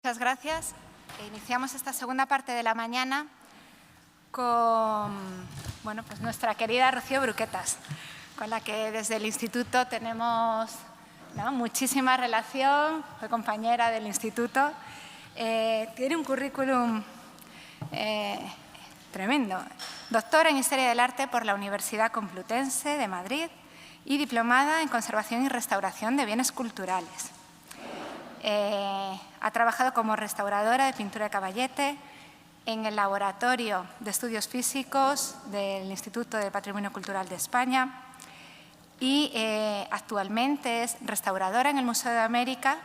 Muchas gracias. Iniciamos esta segunda parte de la mañana con pues nuestra querida Rocío Bruquetas, con la que desde el Instituto tenemos muchísima relación, fue compañera del Instituto. Tiene un currículum tremendo. Doctora en Historia del Arte por la Universidad Complutense de Madrid y diplomada en Conservación y Restauración de Bienes Culturales. Ha trabajado como restauradora de pintura de caballete en el Laboratorio de Estudios Físicos del Instituto de Patrimonio Cultural de España y actualmente es restauradora en el Museo de América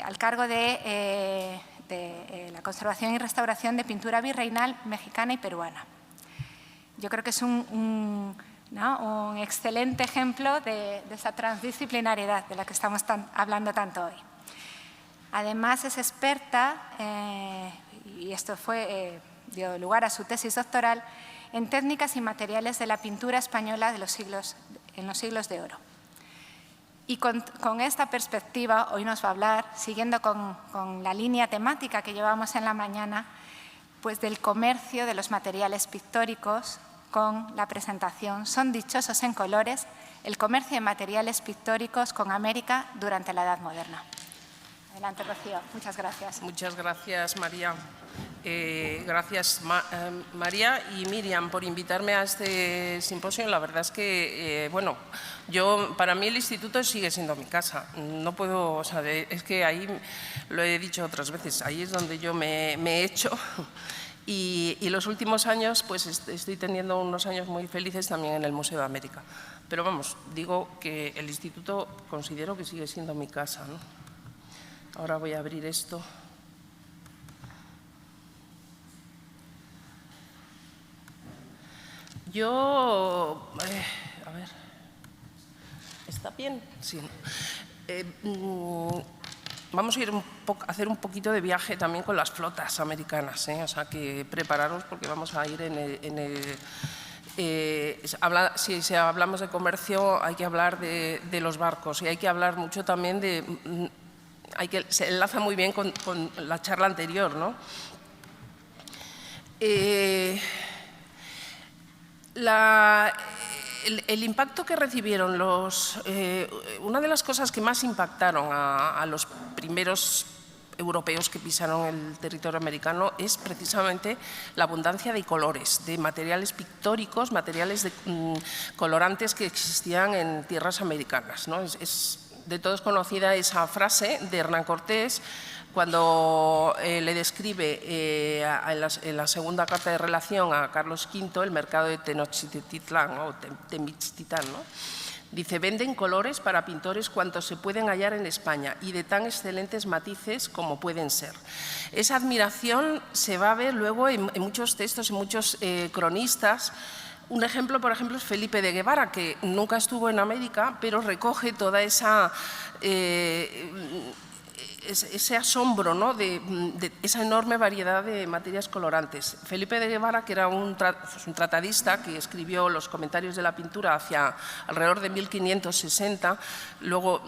al cargo de la conservación y restauración de pintura virreinal mexicana y peruana. Yo creo que es un excelente ejemplo de esa transdisciplinariedad de la que estamos hablando tanto hoy. Además, es experta, y esto dio lugar a su tesis doctoral, en técnicas y materiales de la pintura española en los siglos de oro. Y con esta perspectiva, hoy nos va a hablar, siguiendo con la línea temática que llevamos en la mañana, pues del comercio de los materiales pictóricos, con la presentación Son dichosos en colores, el comercio de materiales pictóricos con América durante la Edad Moderna. Adelante, Rocío. Muchas gracias. Muchas gracias, María. Gracias, María y Miriam, por invitarme a este simposio. La verdad es que, para mí el instituto sigue siendo mi casa. No puedo, es que ahí, lo he dicho otras veces, ahí es donde yo me he hecho. Y los últimos años, pues estoy teniendo unos años muy felices también en el Museo de América. Pero vamos, digo que el instituto considero que sigue siendo mi casa, ¿no? Ahora voy a abrir esto. Yo, a ver, ¿está bien? Sí. Vamos a ir a hacer un poquito de viaje también con las flotas americanas, o sea que prepararos porque vamos a ir si hablamos de comercio hay que hablar de los barcos y hay que hablar mucho también se enlaza muy bien con la charla anterior, ¿no? El impacto que recibieron una de las cosas que más impactaron a los primeros europeos que pisaron el territorio americano es precisamente la abundancia de colores, de materiales pictóricos, materiales colorantes que existían en tierras americanas, ¿no? Es de todos conocida esa frase de Hernán Cortés cuando le describe en la segunda carta de relación a Carlos V el mercado de Tenochtitlán o Temichtitán, ¿no? Dice, venden colores para pintores cuantos se pueden hallar en España y de tan excelentes matices como pueden ser. Esa admiración se va a ver luego en muchos textos, en muchos cronistas. Un ejemplo, por ejemplo, es Felipe de Guevara, que nunca estuvo en América, pero recoge toda ese asombro, ¿no? de esa enorme variedad de materias colorantes. Felipe de Guevara, que era un tratadista que escribió los comentarios de la pintura hacia alrededor de 1560, luego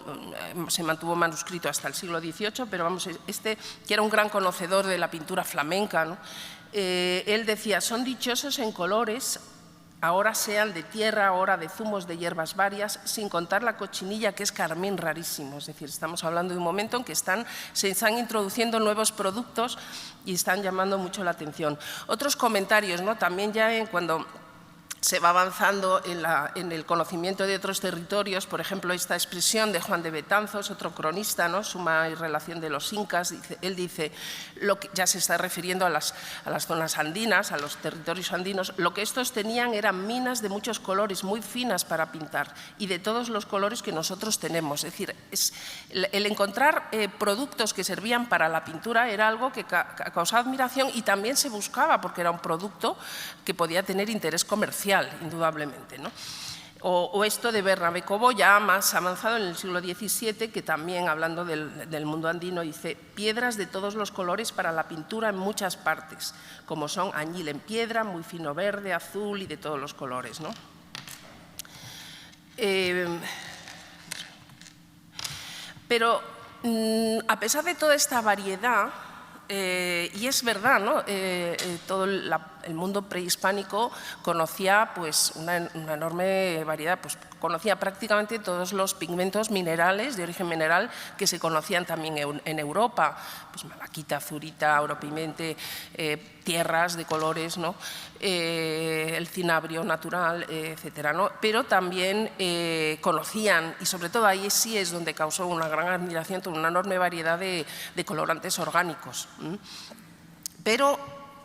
se mantuvo manuscrito hasta el siglo XVIII, pero vamos, que era un gran conocedor de la pintura flamenca, ¿no? Él decía, son dichosos en colores, ahora sean de tierra, ahora de zumos de hierbas varias, sin contar la cochinilla que es carmín rarísimo. Es decir, estamos hablando de un momento en que se están introduciendo nuevos productos y están llamando mucho la atención. Otros comentarios, ¿no? También ya cuando se va avanzando en el conocimiento de otros territorios, por ejemplo, esta expresión de Juan de Betanzos, otro cronista, ¿no? Suma y relación de los incas, él dice, ya se está refiriendo a las zonas andinas, a los territorios andinos, lo que estos tenían eran minas de muchos colores, muy finas para pintar, y de todos los colores que nosotros tenemos. Es decir, el encontrar productos que servían para la pintura era algo que causaba admiración y también se buscaba porque era un producto que podía tener interés comercial, indudablemente, ¿no? O esto de Bernabé Cobo, ya más avanzado en el siglo XVII, que también, hablando del mundo andino, dice piedras de todos los colores para la pintura en muchas partes, como son añil en piedra, muy fino verde, azul y de todos los colores, ¿no? Pero a pesar de toda esta variedad, y es verdad, ¿no? Todo el mundo prehispánico conocía pues, una enorme variedad, pues, conocía prácticamente todos los pigmentos minerales de origen mineral que se conocían también en Europa, pues malaquita, azurita, auropimente, tierras de colores, ¿no? El cinabrio natural, etcétera, ¿no? Pero también conocían, y sobre todo ahí sí es donde causó una gran admiración, una enorme variedad de colorantes orgánicos. Pero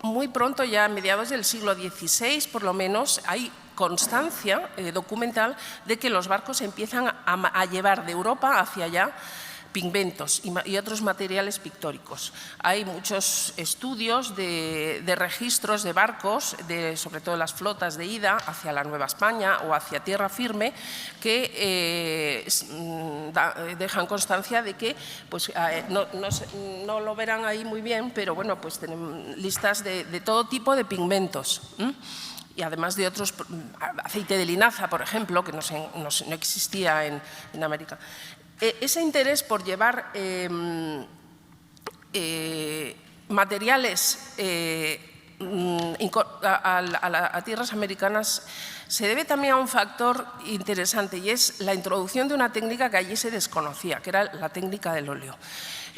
muy pronto, ya a mediados del siglo XVI, por lo menos, hay constancia documental de que los barcos empiezan a llevar de Europa hacia allá pigmentos y otros materiales pictóricos. Hay muchos estudios de registros de barcos, sobre todo las flotas de ida hacia la Nueva España o hacia tierra firme, que dejan constancia de que, pues, no lo verán ahí muy bien, pero bueno, pues tenemos listas de todo tipo de pigmentos. Y además de otros, aceite de linaza, por ejemplo, que no existía en América. Ese interés por llevar materiales a tierras americanas se debe también a un factor interesante, y es la introducción de una técnica que allí se desconocía, que era la técnica del óleo.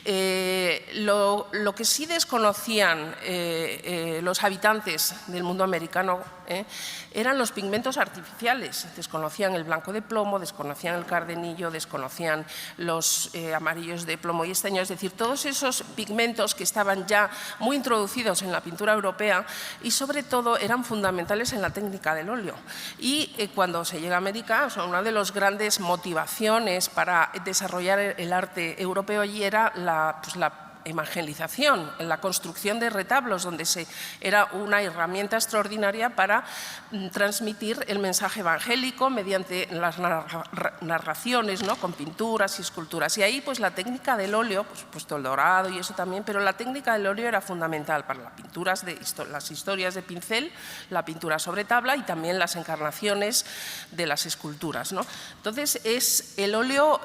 Lo que sí desconocían los habitantes del mundo americano eran los pigmentos artificiales. Desconocían el blanco de plomo, desconocían el cardenillo, desconocían los amarillos de plomo y estaño, es decir, todos esos pigmentos que estaban ya muy introducidos en la pintura europea y sobre todo eran fundamentales en la técnica del óleo. Y cuando se llega a América, o sea, una de las grandes motivaciones para desarrollar el arte europeo allí era la evangelización, en la construcción de retablos, donde era una herramienta extraordinaria para transmitir el mensaje evangélico mediante las narraciones, ¿no? Con pinturas y esculturas. Y ahí pues la técnica del óleo, pues puesto el dorado y eso también, pero la técnica del óleo era fundamental para las pinturas, las historias de pincel, la pintura sobre tabla y también las encarnaciones de las esculturas, ¿no? Entonces el óleo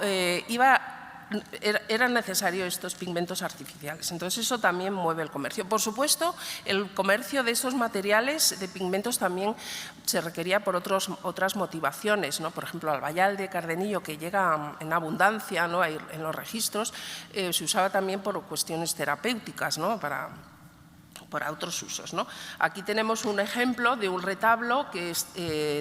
eran necesarios estos pigmentos artificiales, entonces eso también mueve el comercio. Por supuesto, el comercio de estos materiales de pigmentos también se requería por otras motivaciones, ¿no? Por ejemplo, el bayal de cardenillo, que llega en abundancia, ¿no? En los registros, se usaba también por cuestiones terapéuticas, ¿no? para otros usos, ¿no? Aquí tenemos un ejemplo de un retablo que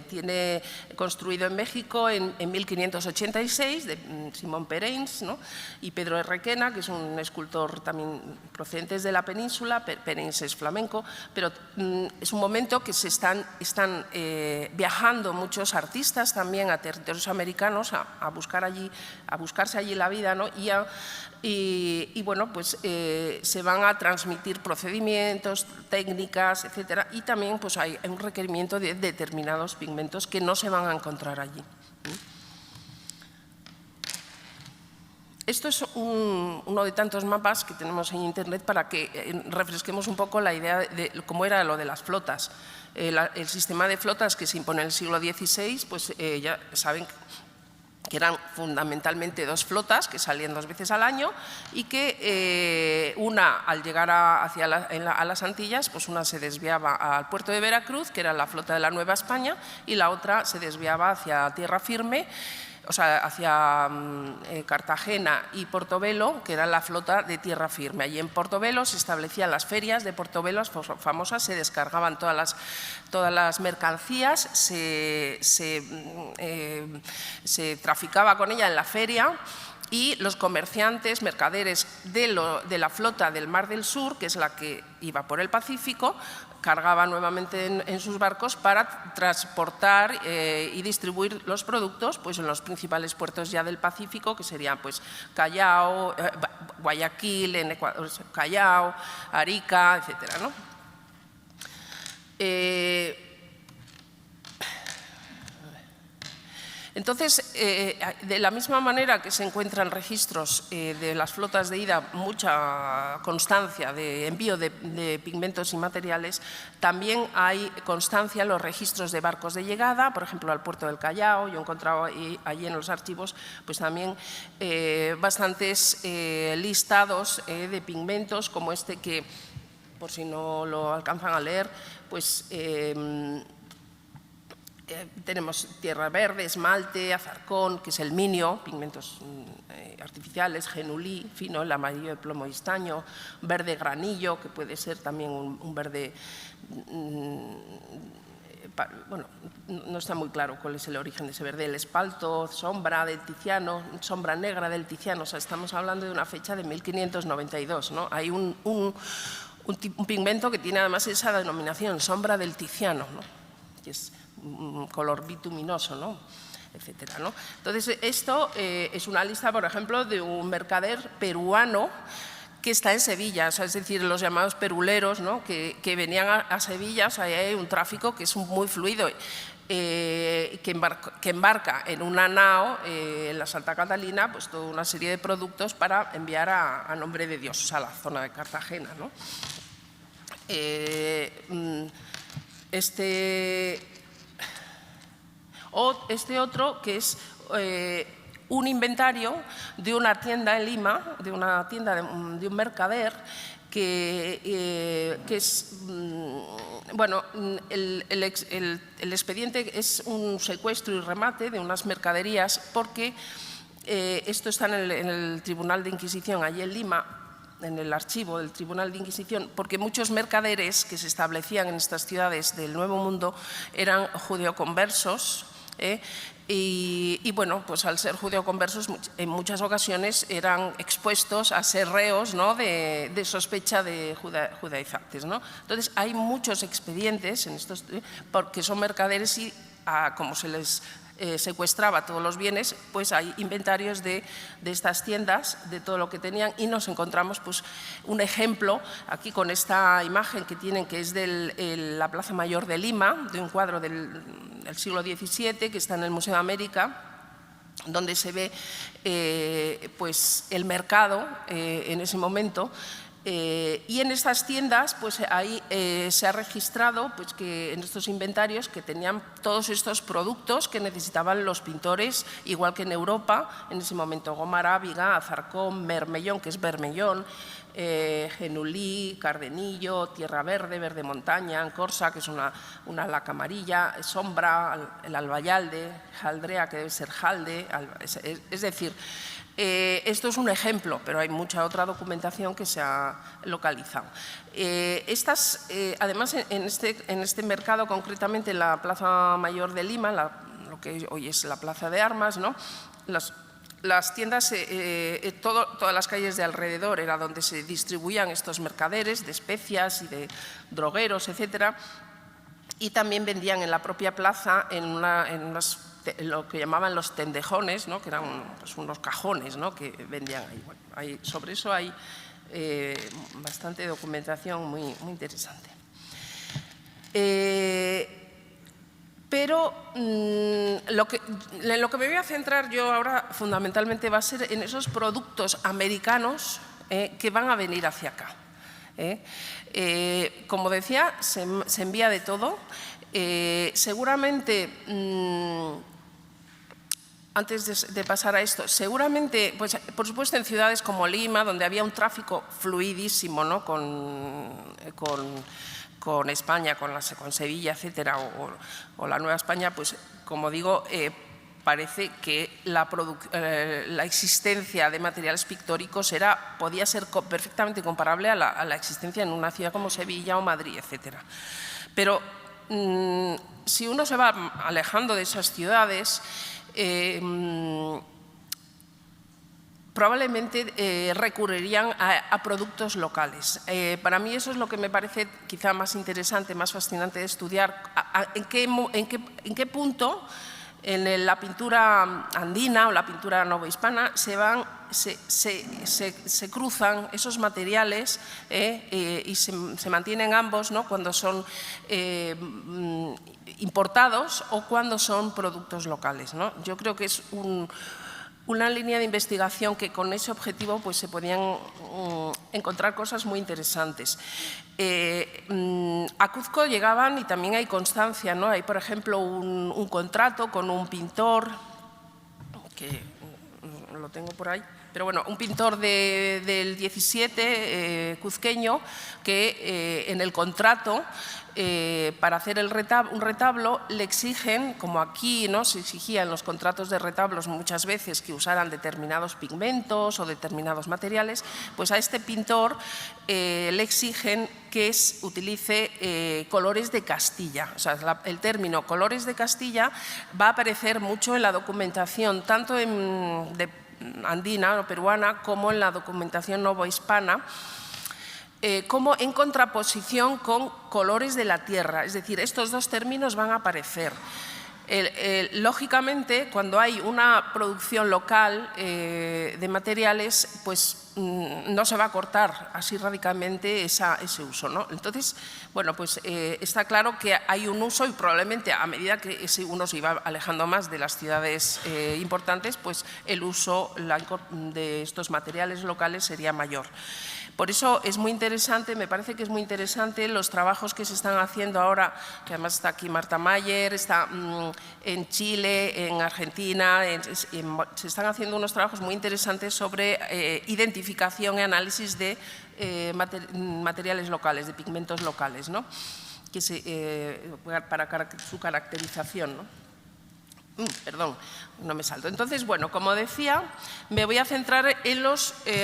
tiene construido en México en 1586 de Simón Pereins, ¿no? Y Pedro de Requena, que es un escultor también procedente de la península. Pereins es flamenco, pero es un momento que se están viajando muchos artistas también a territorios americanos a buscarse allí la vida, ¿no? Y bueno, pues se van a transmitir procedimientos, técnicas, etcétera, y también pues hay un requerimiento de determinados pigmentos que no se van a encontrar allí. Esto es uno de tantos mapas que tenemos en Internet para que refresquemos un poco la idea de cómo era lo de las flotas. El sistema de flotas que se impone en el siglo XVI, pues ya saben que eran fundamentalmente dos flotas que salían 2 veces al año y que una, al llegar a las Antillas, pues una se desviaba al puerto de Veracruz, que era la flota de la Nueva España, y la otra se desviaba hacia tierra firme, o sea, hacia Cartagena y Portobelo, que era la flota de tierra firme. Allí en Portobelo se establecían las ferias de Portobelo, famosas, se descargaban todas las mercancías, se traficaba con ella en la feria, y los comerciantes, mercaderes de la flota del Mar del Sur, que es la que iba por el Pacífico, cargaban nuevamente en sus barcos para transportar y distribuir los productos pues, en los principales puertos ya del Pacífico, que serían pues, Callao, Guayaquil, en Ecuador, Callao, Arica, etcétera, ¿no? Entonces, de la misma manera que se encuentran registros de las flotas de ida, mucha constancia de envío de pigmentos y materiales, también hay constancia en los registros de barcos de llegada, por ejemplo, al puerto del Callao. Yo he encontrado allí en los archivos pues también bastantes listados de pigmentos, como este que, por si no lo alcanzan a leer, pues tenemos tierra verde, esmalte, azarcón, que es el minio, pigmentos artificiales, genulí, fino, el amarillo de plomo y estaño, verde granillo, que puede ser también un verde, bueno, no está muy claro cuál es el origen de ese verde, el espalto, sombra del Tiziano, sombra negra del Tiziano, o sea, estamos hablando de una fecha de 1592, ¿no? Hay un pigmento que tiene además esa denominación, sombra del Tiziano, ¿no? Que es un color bituminoso, ¿no? Etcétera, ¿no? Entonces, esto es una lista, por ejemplo, de un mercader peruano que está en Sevilla, o sea, es decir, los llamados peruleros, ¿no? que venían a Sevilla, o sea, hay un tráfico que es muy fluido, que embarca en una nao en la Santa Catalina pues toda una serie de productos para enviar a nombre de Dios, o sea, a la zona de Cartagena, ¿no? Este otro, que es un inventario de una tienda en Lima, de una tienda de un mercader, que es, bueno, el expediente es un secuestro y remate de unas mercaderías, porque esto está en el Tribunal de Inquisición, allí en Lima, en el archivo del Tribunal de Inquisición, porque muchos mercaderes que se establecían en estas ciudades del Nuevo Mundo eran judeoconversos, y bueno, pues al ser judeoconversos en muchas ocasiones eran expuestos a ser reos, ¿no? de sospecha de judaizantes, ¿no? Entonces hay muchos expedientes en estos, porque son mercaderes y como se les secuestraba todos los bienes, pues hay inventarios de estas tiendas, de todo lo que tenían, y nos encontramos pues un ejemplo aquí con esta imagen que tienen, que es de la Plaza Mayor de Lima, de un cuadro del siglo XVII que está en el Museo de América, donde se ve pues el mercado en ese momento. Y en estas tiendas, pues ahí se ha registrado pues, que en estos inventarios que tenían todos estos productos que necesitaban los pintores, igual que en Europa, en ese momento: goma arábiga, azarcón, bermellón, que es bermellón, genulí, cardenillo, tierra verde, verde montaña, ancorsa, que es una laca amarilla, sombra, el albayalde, jaldrea, que debe ser jalde, es decir, esto es un ejemplo, pero hay mucha otra documentación que se ha localizado. Además, en este mercado, concretamente en la Plaza Mayor de Lima, lo que hoy es la Plaza de Armas, ¿no? Las tiendas, todas las calles de alrededor era donde se distribuían estos mercaderes de especias y de drogueros, etcétera, y también vendían en la propia plaza en lo que llamaban los tendejones, ¿no? Que eran pues, unos cajones, ¿no? Que vendían ahí. Bueno, sobre eso hay bastante documentación muy interesante. Pero lo que me voy a centrar yo ahora fundamentalmente va a ser en esos productos americanos que van a venir hacia acá. Como decía, se envía de todo. Seguramente, antes de pasar a esto, seguramente, pues, por supuesto en ciudades como Lima, donde había un tráfico fluidísimo, ¿no? con España, con Sevilla, etcétera, o la Nueva España, pues como digo, parece que la existencia de materiales pictóricos podía ser perfectamente comparable a la existencia en una ciudad como Sevilla o Madrid, etcétera. Pero si uno se va alejando de esas ciudades, probablemente recurrirían a productos locales. Para mí eso es lo que me parece quizá más interesante, más fascinante de estudiar, en qué punto En la pintura andina o la pintura novohispana se cruzan esos materiales y se mantienen ambos, ¿no?, cuando son importados o cuando son productos locales, ¿no? Yo creo que es una línea de investigación que con ese objetivo pues, se podían encontrar cosas muy interesantes. A Cuzco llegaban, y también hay constancia, ¿no? Hay, por ejemplo, un contrato con un pintor, que lo tengo por ahí, pero bueno, un pintor del 17, cuzqueño, que en el contrato, para hacer un retablo, le exigen, como aquí, ¿no?, se exigía en los contratos de retablos muchas veces que usaran determinados pigmentos o determinados materiales, pues a este pintor le exigen que utilice colores de Castilla. O sea, el término colores de Castilla va a aparecer mucho en la documentación, tanto andina o peruana como en la documentación novohispana, como en contraposición con colores de la tierra. Es decir, estos dos términos van a aparecer. Lógicamente, cuando hay una producción local de materiales, pues no se va a cortar así radicalmente ese uso, ¿no? Entonces, bueno, pues está claro que hay un uso, y probablemente a medida que ese uno se iba alejando más de las ciudades importantes, pues el uso de estos materiales locales sería mayor. Por eso es muy interesante, me parece que es muy interesante los trabajos que se están haciendo ahora, que además está aquí Marta Mayer, está en Chile, en Argentina, se están haciendo unos trabajos muy interesantes sobre identificación y análisis de materiales locales, de pigmentos locales, ¿no?, para su caracterización, ¿no? Perdón, no me salto. Entonces, bueno, como decía, me voy a centrar en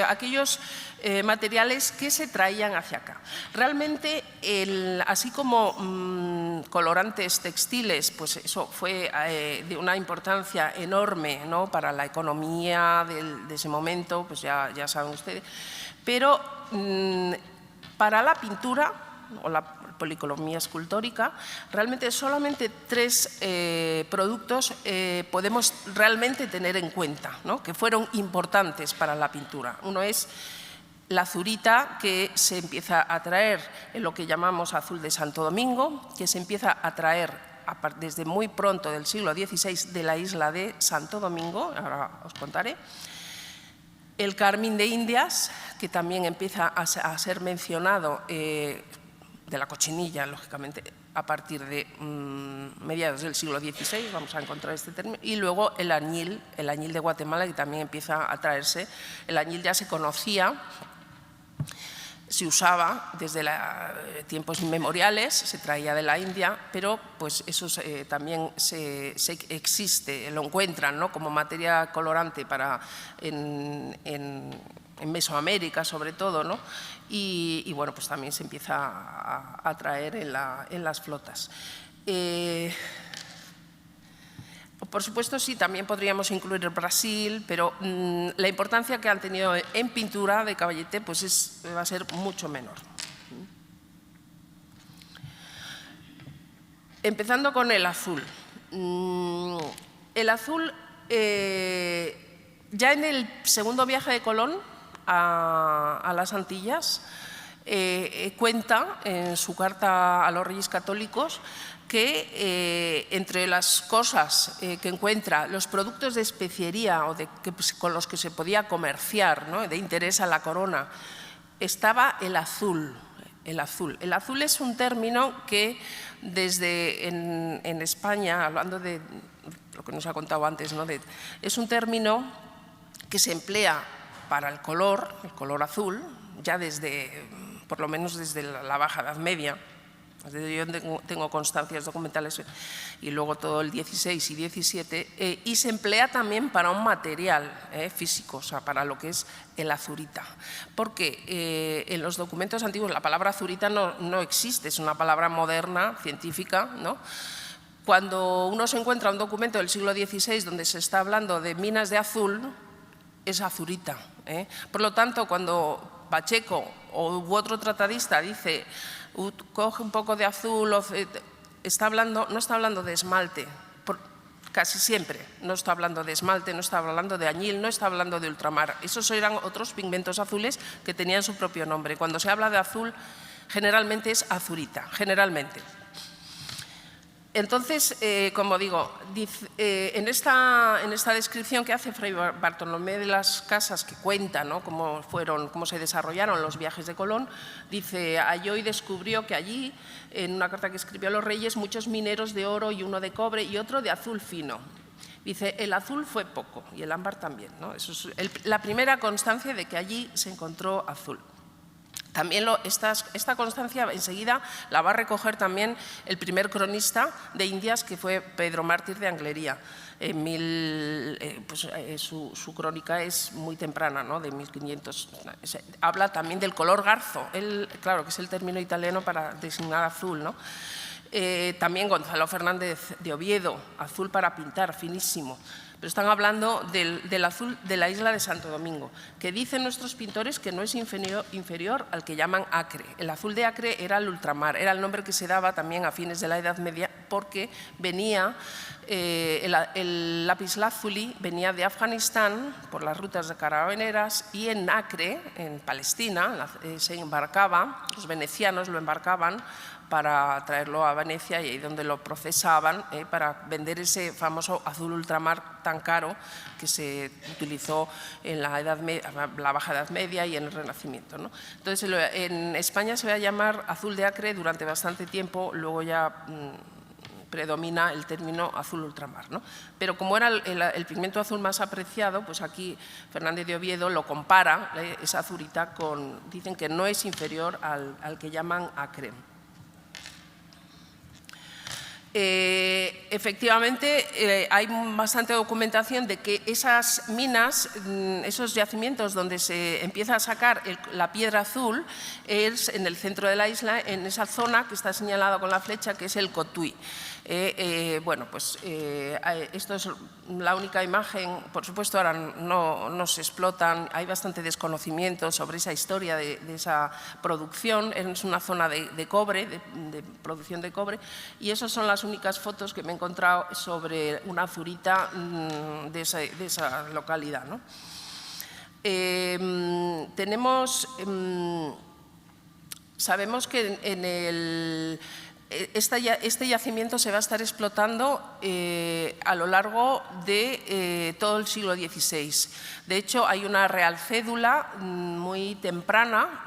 aquellos materiales que se traían hacia acá. Realmente, así como colorantes textiles, pues eso fue de una importancia enorme, ¿no?, para la economía de ese momento, pues ya saben ustedes, pero para la pintura o la policromía escultórica, realmente solamente 3 productos podemos realmente tener en cuenta, ¿no?, que fueron importantes para la pintura. Uno es la azurita, que se empieza a traer en lo que llamamos azul de Santo Domingo, que se empieza a traer desde muy pronto del siglo XVI de la isla de Santo Domingo, ahora os contaré. El carmín de Indias, que también empieza a ser mencionado de la cochinilla, lógicamente, a partir de mediados del siglo XVI, vamos a encontrar este término, y luego el añil de Guatemala, que también empieza a traerse. El añil ya se conocía, se usaba desde tiempos inmemoriales, se traía de la India, pero pues eso también existe, lo encuentran, ¿no?, como materia colorante en Mesoamérica, sobre todo, ¿no? Y bueno, pues también se empieza a traer en las flotas. Por supuesto, sí, también podríamos incluir el Brasil, pero la importancia que han tenido en pintura de Caballete pues va a ser mucho menor. Empezando con el azul. El azul, ya en el segundo viaje de Colón a las Antillas, cuenta en su carta a los Reyes Católicos que entre las cosas que encuentra, los productos de especiería con los que se podía comerciar, ¿no?, de interés a la corona, estaba el azul. El azul es un término que en España, hablando de lo que nos ha contado antes, ¿no?, es un término que se emplea para el color azul, ya por lo menos desde la Baja Edad Media. Yo tengo constancias documentales y luego todo el 16 y 17, y se emplea también para un material físico, o sea, para lo que es el azurita. Porque en los documentos antiguos la palabra azurita no existe, es una palabra moderna, científica, ¿no? Cuando uno se encuentra un documento del siglo XVI donde se está hablando de minas de azul, es azurita. Por lo tanto, cuando Pacheco u otro tratadista dice coge un poco de azul, no está hablando de esmalte, casi siempre. No está hablando de esmalte, no está hablando de añil, no está hablando de ultramar. Esos eran otros pigmentos azules que tenían su propio nombre. Cuando se habla de azul, generalmente es azurita, generalmente. Entonces, como digo, en esta descripción que hace Fray Bartolomé de las Casas, que cuenta, ¿no?, cómo se desarrollaron los viajes de Colón, dice: halló y descubrió que allí, en una carta que escribió a los reyes, muchos mineros de oro y uno de cobre y otro de azul fino. Dice, el azul fue poco y el ámbar también, ¿no? Eso es la primera constancia de que allí se encontró azul. También esta constancia enseguida la va a recoger también el primer cronista de Indias, que fue Pedro Mártir de Anglería. Su crónica es muy temprana, ¿no?, de 1500. Habla también del color garzo, claro, que es el término italiano para designar azul, ¿no? También Gonzalo Fernández de Oviedo, azul para pintar, finísimo. Pero están hablando del azul de la isla de Santo Domingo, que dicen nuestros pintores que no es inferior al que llaman acre. El azul de acre era el ultramar, era el nombre que se daba también a fines de la Edad Media, porque venía, el lapislázuli venía de Afganistán por las rutas de caravaneras, y en Acre, en Palestina, se embarcaba, los venecianos lo embarcaban para traerlo a Venecia, y ahí donde lo procesaban para vender ese famoso azul ultramar tan caro que se utilizó en la Baja Edad Media y en el Renacimiento, ¿no? Entonces, en España se va a llamar azul de Acre durante bastante tiempo, luego ya predomina el término azul ultramar, ¿no? Pero como era el pigmento azul más apreciado, pues aquí Fernández de Oviedo lo compara, esa azurita, dicen que no es inferior al que llaman acre. Efectivamente, hay bastante documentación de que esas minas, esos yacimientos donde se empieza a sacar la piedra azul, es en el centro de la isla, en esa zona que está señalada con la flecha, que es el Cotuí. Esto es la única imagen. Por supuesto, ahora no se explotan, hay bastante desconocimiento sobre esa historia de esa producción. Es una zona de cobre, de producción de cobre, y esas son las únicas fotos que me he encontrado sobre una azurita de esa localidad, ¿no? Sabemos que este yacimiento se va a estar explotando a lo largo de todo el siglo XVI. De hecho, hay una real cédula muy temprana,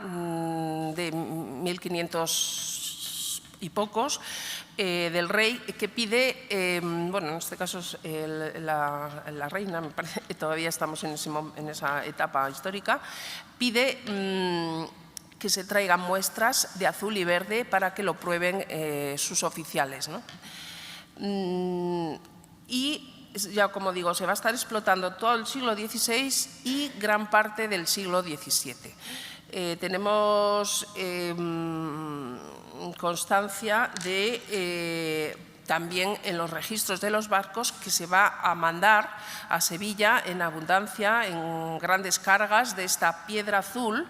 de 1500 y pocos, del rey, que pide, en este caso es la reina, me parece que todavía estamos en esa etapa histórica, pide que se traigan muestras de azul y verde para que lo prueben sus oficiales, ¿no? Y ya, como digo, se va a estar explotando todo el siglo XVI y gran parte del siglo XVII. Tenemos constancia de también en los registros de los barcos que se va a mandar a Sevilla en abundancia, en grandes cargas, de esta piedra azul,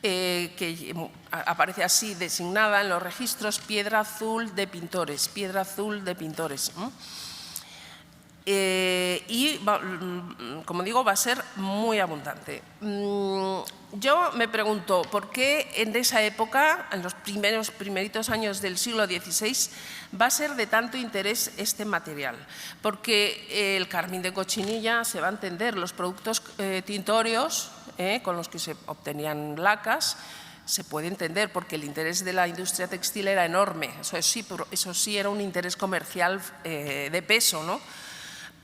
que aparece así designada en los registros: piedra azul de pintores, piedra azul de pintores. Como digo, va a ser muy abundante. Yo me pregunto, ¿por qué en esa época, en los primeritos años del siglo XVI, va a ser de tanto interés este material? Porque el carmín de cochinilla, se va a entender, los productos tintorios con los que se obtenían lacas, se puede entender, porque el interés de la industria textil era enorme. Eso sí era un interés comercial de peso, ¿no?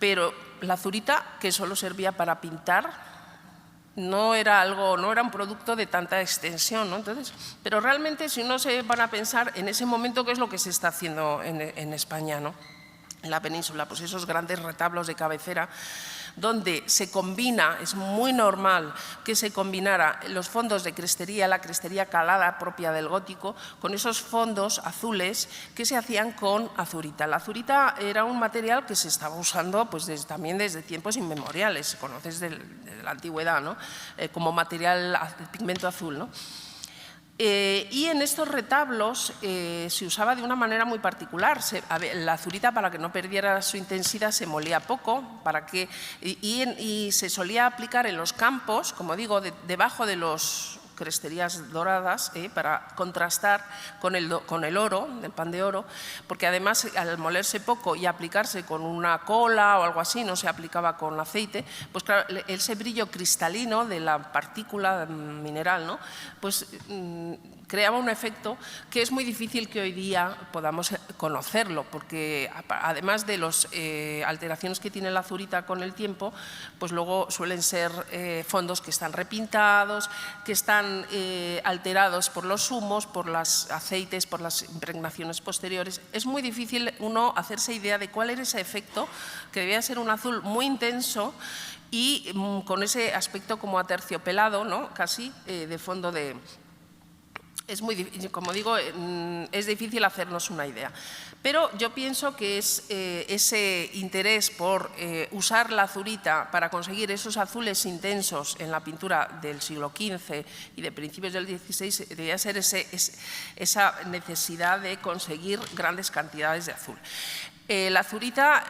Pero la azurita, que solo servía para pintar, no era un producto de tanta extensión, ¿no? Entonces, pero realmente, si uno se van a pensar en ese momento, qué es lo que se está haciendo en España, ¿no?, en la península, pues esos grandes retablos de cabecera, donde se combina, es muy normal que se combinara los fondos de crestería, la crestería calada propia del gótico, con esos fondos azules que se hacían con azurita. La azurita era un material que se estaba usando pues también desde tiempos inmemoriales, se conoce desde la antigüedad, ¿no?, como material, pigmento azul, ¿no? Y en estos retablos se usaba de una manera muy particular. La azurita, para que no perdiera su intensidad, se molía poco y se solía aplicar en los campos, como digo, debajo de los cresterías doradas, para contrastar con el oro, el pan de oro, porque además al molerse poco y aplicarse con una cola o algo así, no se aplicaba con aceite, pues claro, ese brillo cristalino de la partícula mineral, ¿no? Pues creaba un efecto que es muy difícil que hoy día podamos conocerlo, porque además de las alteraciones que tiene la azurita con el tiempo, pues luego suelen ser fondos que están repintados, que están alterados por los humos, por los aceites, por las impregnaciones posteriores. Es muy difícil uno hacerse idea de cuál era ese efecto, que debía ser un azul muy intenso y con ese aspecto como aterciopelado, ¿no? Casi de fondo de... Es muy difícil, como digo, es difícil hacernos una idea. Pero yo pienso que es ese interés por usar la azurita para conseguir esos azules intensos en la pintura del siglo XV y de principios del XVI, debía ser esa necesidad de conseguir grandes cantidades de azul. La azurita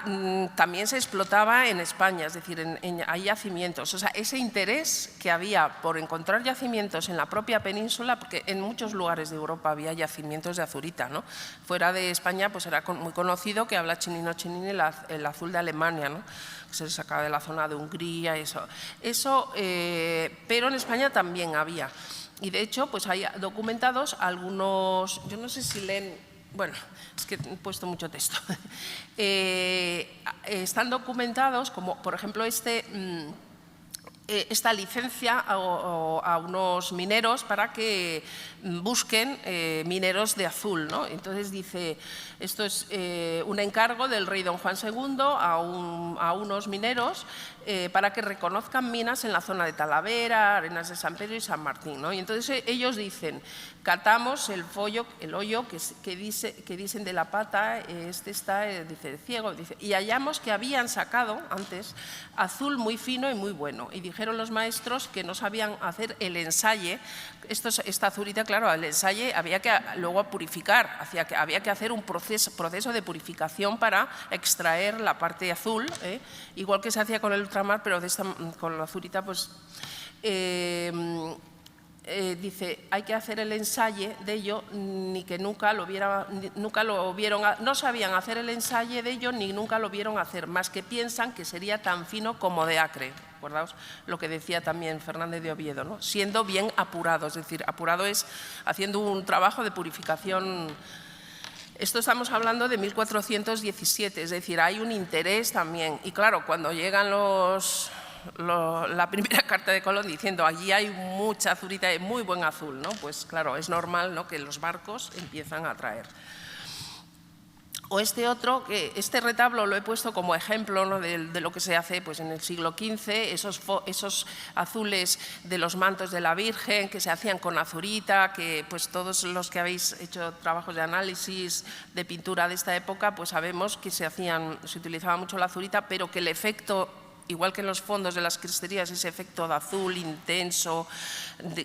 también se explotaba en España, es decir, hay yacimientos. O sea, ese interés que había por encontrar yacimientos en la propia península, porque en muchos lugares de Europa había yacimientos de azurita, ¿no? Fuera de España pues era muy conocido, que habla Chinino Chinini, el azul de Alemania, ¿no? Que se sacaba de la zona de Hungría, pero en España también había. Y de hecho pues hay documentados algunos, yo no sé si leen. Bueno, es que he puesto mucho texto. Están documentados, como por ejemplo esta licencia a unos mineros para que busquen mineros de azul, ¿no? Entonces dice, esto es un encargo del rey don Juan II a unos mineros para que reconozcan minas en la zona de Talavera, Arenas de San Pedro y San Martín, ¿no? Y entonces ellos dicen, catamos el hoyo que dicen de la pata, dice ciego, y hallamos que habían sacado antes azul muy fino y muy bueno, y dijeron los maestros que no sabían hacer el ensaye. Esta azurita, claro, el ensaye había que luego purificar, había que hacer un proceso de purificación para extraer la parte azul, igual que se hacía con el ultramar, pero con la azurita pues dice, hay que hacer el ensaye de ello, ni que nunca lo vieron, no sabían hacer el ensaye de ello ni nunca lo vieron hacer, más que piensan que sería tan fino como de Acre. Acordaos lo que decía también Fernández de Oviedo, ¿no? Siendo bien apurado, es decir, apurado es haciendo un trabajo de purificación. Esto estamos hablando de 1417, es decir, hay un interés también. Y claro, cuando llegan la primera carta de Colón diciendo allí hay mucha azurita y muy buen azul, ¿no? Pues claro, es normal, ¿no?, que los barcos empiezan a traer. O este retablo lo he puesto como ejemplo, ¿no?, de lo que se hace pues, en el siglo XV, esos azules de los mantos de la Virgen que se hacían con azurita, que pues todos los que habéis hecho trabajos de análisis de pintura de esta época, pues sabemos que se utilizaba mucho la azurita, pero que el efecto, igual que en los fondos de las cresterías, ese efecto de azul intenso,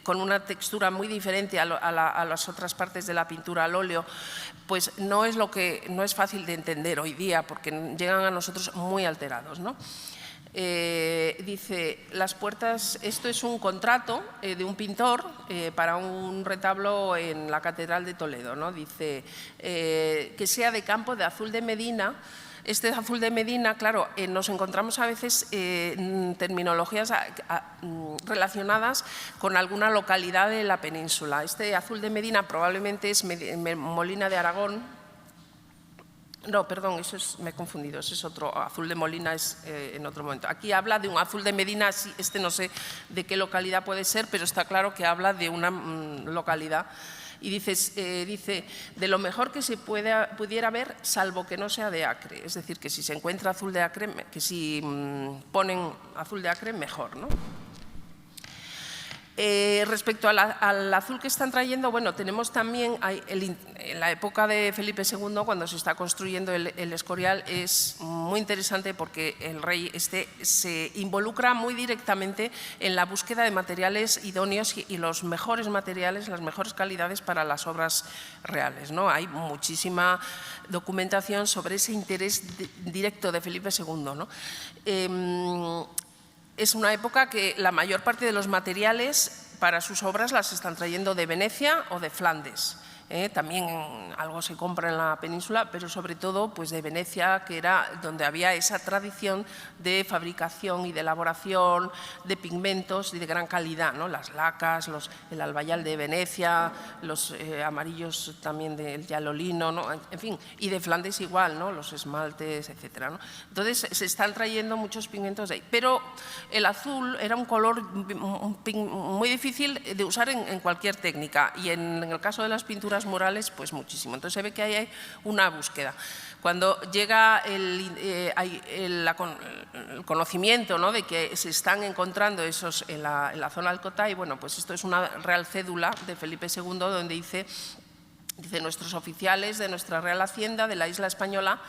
con una textura muy diferente a las otras partes de la pintura al óleo, pues no es fácil de entender hoy día, porque llegan a nosotros muy alterados, ¿no? Dice, las puertas, esto es un contrato de un pintor para un retablo en la Catedral de Toledo, ¿no? Dice, que sea de campo de azul de Medina. Este azul de Medina, claro, nos encontramos a veces terminologías relacionadas con alguna localidad de la península. Este azul de Medina probablemente es Molina de Aragón. No, perdón, me he confundido, ese es otro. Azul de Molina es en otro momento. Aquí habla de un azul de Medina, no sé de qué localidad puede ser, pero está claro que habla de una localidad. Y dice, de lo mejor que se pudiera ver, salvo que no sea de Acre. Es decir, que si se encuentra azul de Acre, que si ponen azul de Acre, mejor, ¿no? Respecto al azul que están trayendo, bueno, tenemos también, en la época de Felipe II, cuando se está construyendo el Escorial, es muy interesante porque el rey se involucra muy directamente en la búsqueda de materiales idóneos y los mejores materiales, las mejores calidades para las obras reales, ¿no? Hay muchísima documentación sobre ese interés directo de Felipe II, ¿no? Es una época que la mayor parte de los materiales para sus obras las están trayendo de Venecia o de Flandes. También algo se compra en la península, pero sobre todo pues de Venecia, que era donde había esa tradición de fabricación y de elaboración de pigmentos y de gran calidad, ¿no? Las lacas, el albayal de Venecia, los amarillos también del yalolino, ¿no? En fin, y de Flandes igual, ¿no? Los esmaltes, etcétera, ¿no? Entonces se están trayendo muchos pigmentos de ahí, pero el azul era un color muy difícil de usar en cualquier técnica, y en el caso de las pinturas murales, pues muchísimo. Entonces se ve que ahí hay una búsqueda. Cuando llega el conocimiento, ¿no?, de que se están encontrando esos en la zona del Cotay, bueno, pues esto es una real cédula de Felipe II donde dice nuestros oficiales de nuestra Real Hacienda de la isla española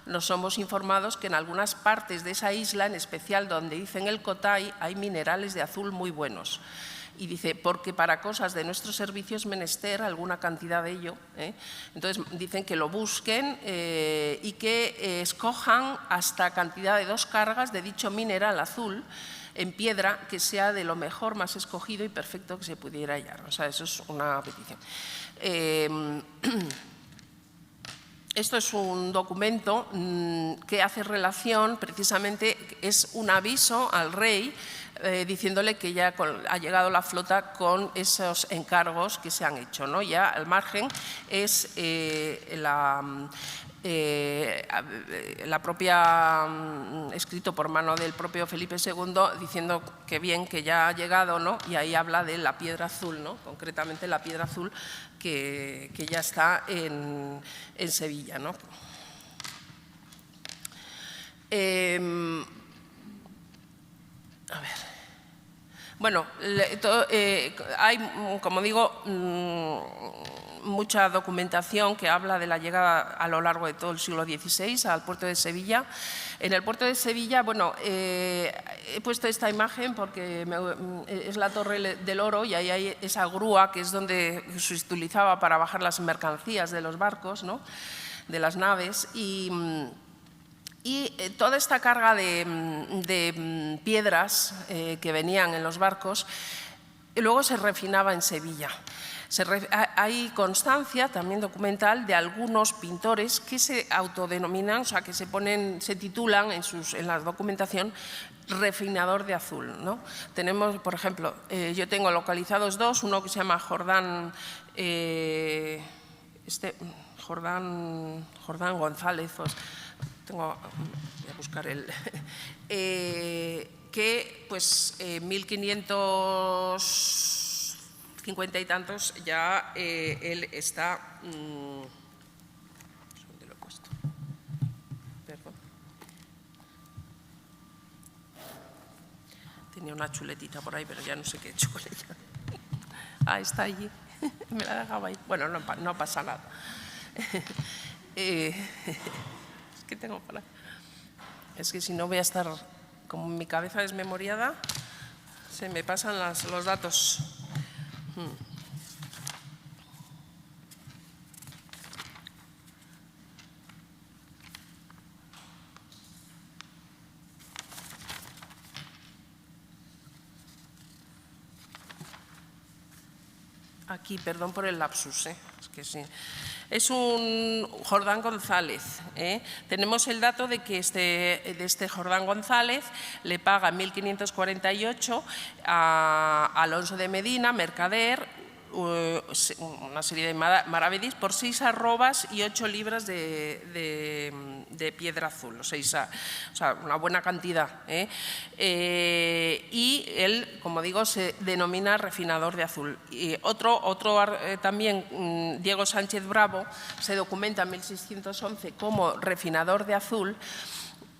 nos somos informados que en algunas partes de esa isla, en especial donde dicen el Cotay, hay minerales de azul muy buenos. Y dice, porque para cosas de nuestro servicio es menester alguna cantidad de ello. Entonces dicen que lo busquen y que escojan hasta cantidad de 2 cargas de dicho mineral azul en piedra que sea de lo mejor, más escogido y perfecto que se pudiera hallar. O sea, eso es una petición. Esto es un documento que hace relación, precisamente, es un aviso al rey diciéndole que ya ha llegado la flota con esos encargos que se han hecho, ¿no? Ya al margen es la propia, escrito por mano del propio Felipe II, diciendo que bien, que ya ha llegado, ¿no? Y ahí habla de la piedra azul, ¿no? Concretamente la piedra azul que ya está en Sevilla, ¿no? A ver. Bueno, hay, como digo, mucha documentación que habla de la llegada a lo largo de todo el siglo XVI al puerto de Sevilla. En el puerto de Sevilla, bueno, he puesto esta imagen porque es la Torre del Oro y ahí hay esa grúa que es donde se utilizaba para bajar las mercancías de los barcos, ¿no?, de las naves, y toda esta carga de piedras que venían en los barcos luego se refinaba en Sevilla. Hay constancia también documental de algunos pintores que se autodenominan, o sea, que se titulan en la documentación refinador de azul, ¿no? Tenemos, por ejemplo, yo tengo localizados 2, uno que se llama Jordán González, voy a buscar que pues 1550 y tantos ya él está… ¿Dónde lo he puesto? Perdón. Tenía una chuletita por ahí, pero ya no sé qué he hecho con ella. Ah, está allí. Me la dejaba ahí. Bueno, no pasa nada. Es que tengo para… Es que si no voy a estar… Como mi cabeza desmemoriada, se me pasan los datos. Aquí, perdón por el lapsus, es que sí. Es un Jordán González. Tenemos el dato de que de este Jordán González le paga en 1548 a Alonso de Medina, mercader, una serie de maravedís por 6 arrobas y 8 libras de piedra azul, o sea, una buena cantidad. Y él, como digo, se denomina refinador de azul. Y otro también, Diego Sánchez Bravo, se documenta en 1611 como refinador de azul.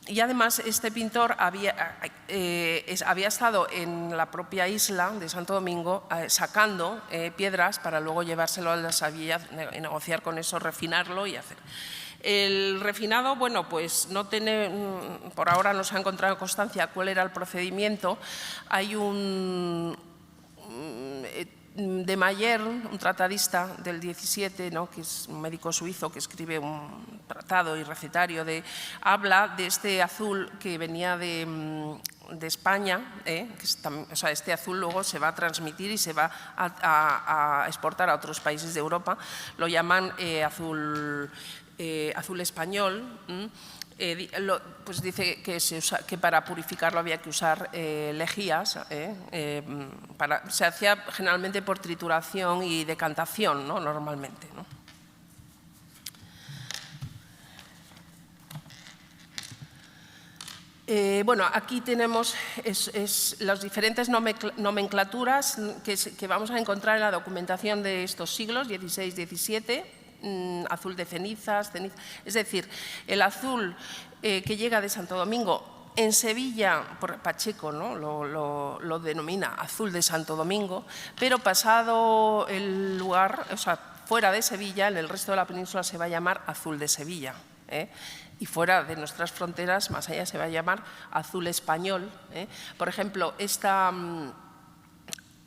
Y además este pintor había estado en la propia isla de Santo Domingo sacando piedras para luego llevárselo a la Sevilla, negociar con eso, refinarlo y hacer. El refinado, bueno, pues no tiene, por ahora no se ha encontrado constancia cuál era el procedimiento. Hay de Mayer, un tratadista del 17, ¿no?, que es un médico suizo que escribe un tratado y recetario, habla de este azul que venía de España, o sea, este azul luego se va a transmitir y se va a exportar a otros países de Europa, lo llaman azul español. Pues dice que para purificarlo había que usar lejías, se hacía generalmente por trituración y decantación, ¿no?, normalmente, ¿no? Bueno, aquí tenemos las diferentes nomenclaturas que vamos a encontrar en la documentación de estos siglos, XVI, XVII, azul de cenizas, es decir, el azul que llega de Santo Domingo. En Sevilla, por Pacheco, ¿no?, lo denomina azul de Santo Domingo, pero pasado el lugar, o sea, fuera de Sevilla, en el resto de la península se va a llamar azul de Sevilla, y fuera de nuestras fronteras, más allá, se va a llamar azul español. Por ejemplo,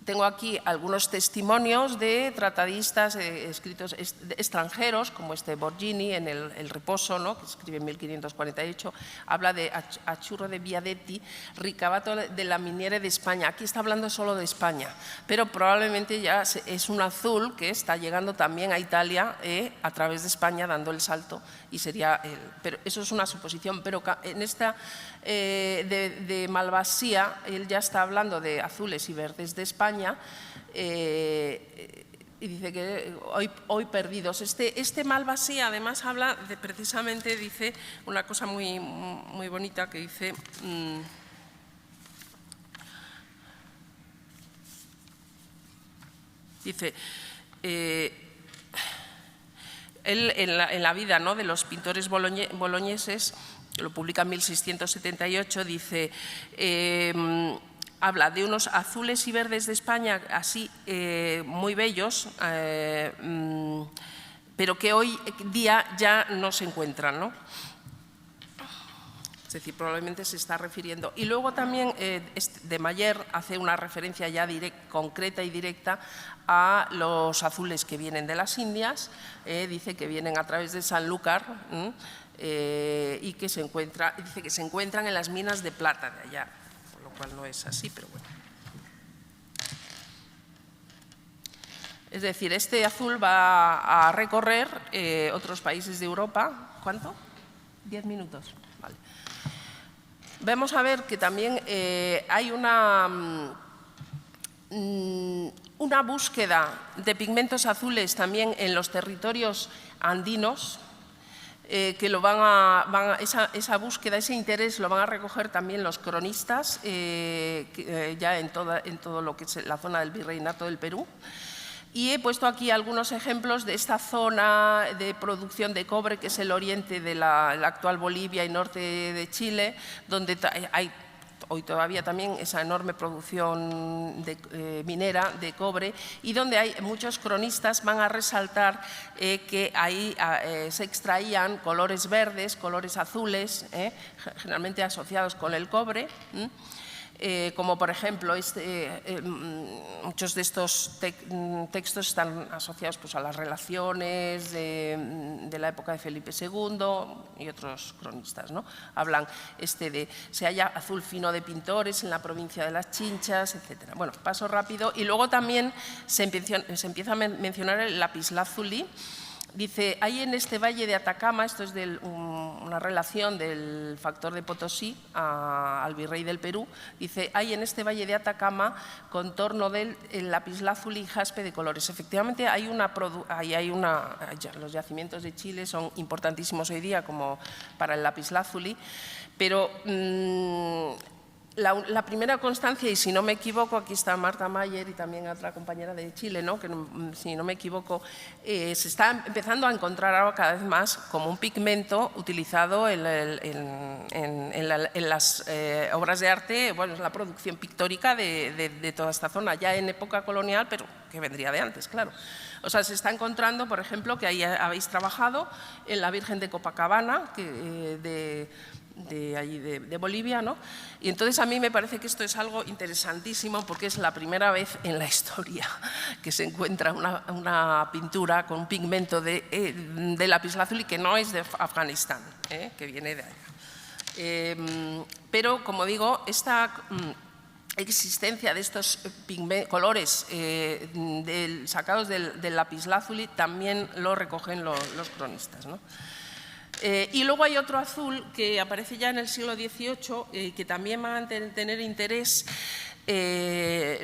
tengo aquí algunos testimonios de tratadistas escritos extranjeros, como Borgini en El Reposo, ¿no?, que escribe en 1548, habla de Achurro de Viadetti, Ricabato de la Miniere de España. Aquí está hablando solo de España, pero probablemente ya es un azul que está llegando también a Italia a través de España, dando el salto, y sería pero eso es una suposición, pero en esta de Malvasía él ya está hablando de azules y verdes de España, y dice que hoy perdidos. Este Malvasía además habla precisamente, dice una cosa muy bonita que dice… Dice… él en la vida, ¿no?, de los pintores boloñeses, lo publica en 1678, dice… habla de unos azules y verdes de España así muy bellos, pero que hoy día ya no se encuentran, ¿no? Es decir, probablemente se está refiriendo. Y luego también de Mayer hace una referencia ya concreta y directa a los azules que vienen de las Indias, dice que vienen a través de Sanlúcar, y que dice que se encuentran en las minas de plata de allá, lo cual no es así, pero bueno. Es decir, este azul va a recorrer otros países de Europa. ¿Cuánto? 10 minutos. Vale. Vamos a ver que también hay una búsqueda de pigmentos azules también en los territorios andinos, que esa búsqueda, ese interés lo van a recoger también los cronistas ya en todo lo que es la zona del Virreinato del Perú. Y he puesto aquí algunos ejemplos de esta zona de producción de cobre, que es el oriente de la actual Bolivia y norte de Chile, donde hay hoy todavía también esa enorme producción minera de cobre, y donde hay muchos cronistas van a resaltar que ahí se extraían colores verdes, colores azules, generalmente asociados con el cobre, como por ejemplo muchos de estos textos están asociados pues a las relaciones de la época de Felipe II y otros cronistas, ¿no? Hablan se halla azul fino de pintores en la provincia de las Chinchas, etc. Bueno, paso rápido. Y luego también se empieza a mencionar el lapislázuli. Dice, hay en este valle de Atacama, esto es una relación del factor de Potosí al virrey del Perú, dice, hay en este valle de Atacama contorno del lapislázuli y jaspe de colores. Efectivamente, los yacimientos de Chile son importantísimos hoy día como para el lapislázuli, pero La primera constancia, y si no me equivoco, aquí está Marta Mayer y también otra compañera de Chile, ¿no? Que si no me equivoco, se está empezando a encontrar ahora cada vez más como un pigmento utilizado en las obras de arte, bueno, en la producción pictórica de toda esta zona, ya en época colonial, pero que vendría de antes, claro. O sea, se está encontrando, por ejemplo, que ahí habéis trabajado en la Virgen de Copacabana, de allí de Bolivia, ¿no? Y entonces a mí me parece que esto es algo interesantísimo porque es la primera vez en la historia que se encuentra una pintura con un pigmento de lapislázuli que no es de Afganistán, que viene de allá. Pero, como digo, esta existencia de estos colores sacados del lapislázuli también lo recogen los cronistas, ¿no? Y luego hay otro azul que aparece ya en el siglo XVIII, que también va a tener interés,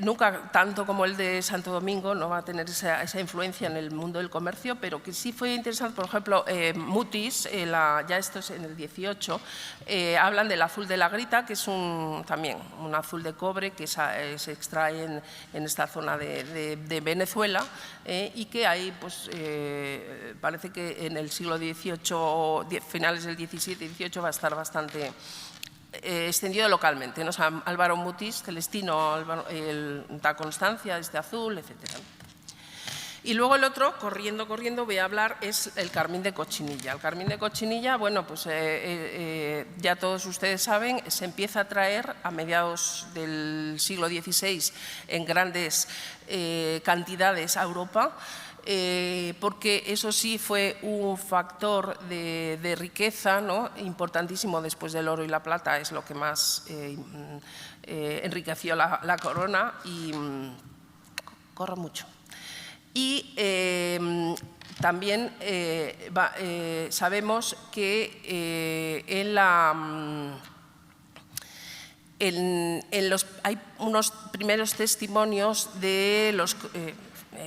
nunca tanto como el de Santo Domingo, no va a tener esa influencia en el mundo del comercio, pero que sí fue interesante. Por ejemplo, Mutis, ya esto es en el XVIII, hablan del azul de la grita, que es también un azul de cobre que se extrae en esta zona de Venezuela, y que ahí pues, parece que en el siglo XVIII, finales del XVII y XVIII, va a estar bastante extendido localmente, ¿no? O sea, Álvaro Mutis, Celestino, Da Constancia, este azul, etc. Y luego el otro, corriendo, voy a hablar, es el carmín de Cochinilla. El carmín de Cochinilla, bueno, pues ya todos ustedes saben, se empieza a traer a mediados del siglo XVI en grandes cantidades a Europa, porque eso sí fue un factor de riqueza, ¿no? Importantísimo después del oro y la plata, es lo que más enriqueció la corona y corre mucho. Y también sabemos que hay unos primeros testimonios de los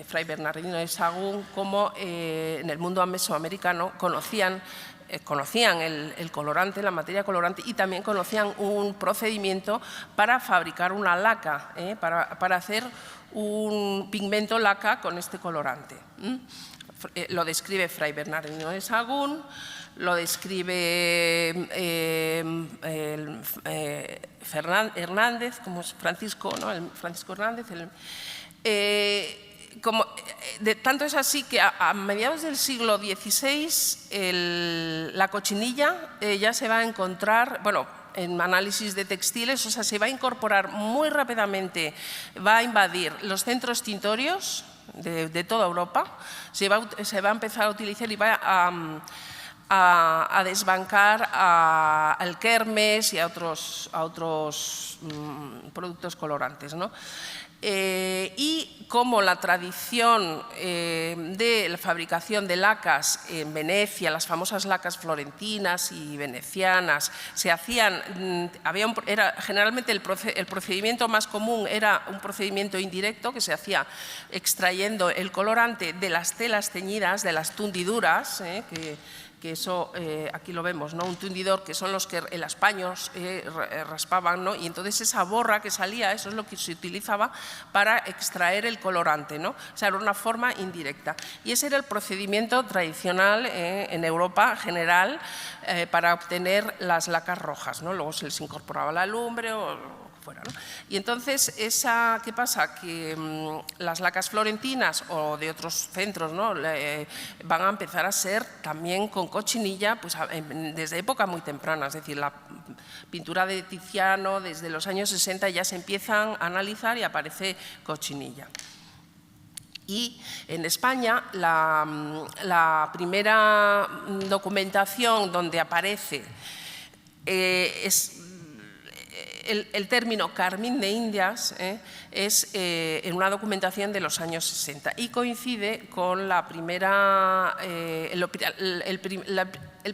Fray Bernardino de Sahagún, como en el mundo mesoamericano conocían el colorante, la materia colorante, y también conocían un procedimiento para fabricar una laca, para hacer un pigmento laca con este colorante. Lo describe Fray Bernardino de Sahagún, lo describe Hernández, como es Francisco, ¿no? Francisco Hernández. Tanto es así que a mediados del siglo XVI la cochinilla ya se va a encontrar, bueno, en análisis de textiles, o sea, se va a incorporar muy rápidamente, va a invadir los centros tintorios de toda Europa, se va a empezar a utilizar y va a desbancar al kermes y a otros productos colorantes, ¿no? Y como la tradición de la fabricación de lacas en Venecia, las famosas lacas florentinas y venecianas, se hacían, generalmente el procedimiento más común era un procedimiento indirecto que se hacía extrayendo el colorante de las telas teñidas, de las tundiduras, que eso aquí lo vemos, ¿no? Un tundidor, que son los que en los paños raspaban, ¿no? Y entonces esa borra que salía, eso es lo que se utilizaba para extraer el colorante, ¿no? O sea, era una forma indirecta. Y ese era el procedimiento tradicional en Europa general para obtener las lacas rojas, ¿no? Luego se les incorporaba la lumbre o fuera, ¿no? Y entonces, ¿qué pasa? Que las lacas florentinas o de otros centros, ¿no? Van a empezar a ser también con cochinilla, pues desde época muy temprana, es decir, la pintura de Tiziano desde los años 60 ya se empiezan a analizar y aparece cochinilla. Y en España la primera documentación donde aparece el término carmín de Indias es en una documentación de los años 60 y coincide con la primera, el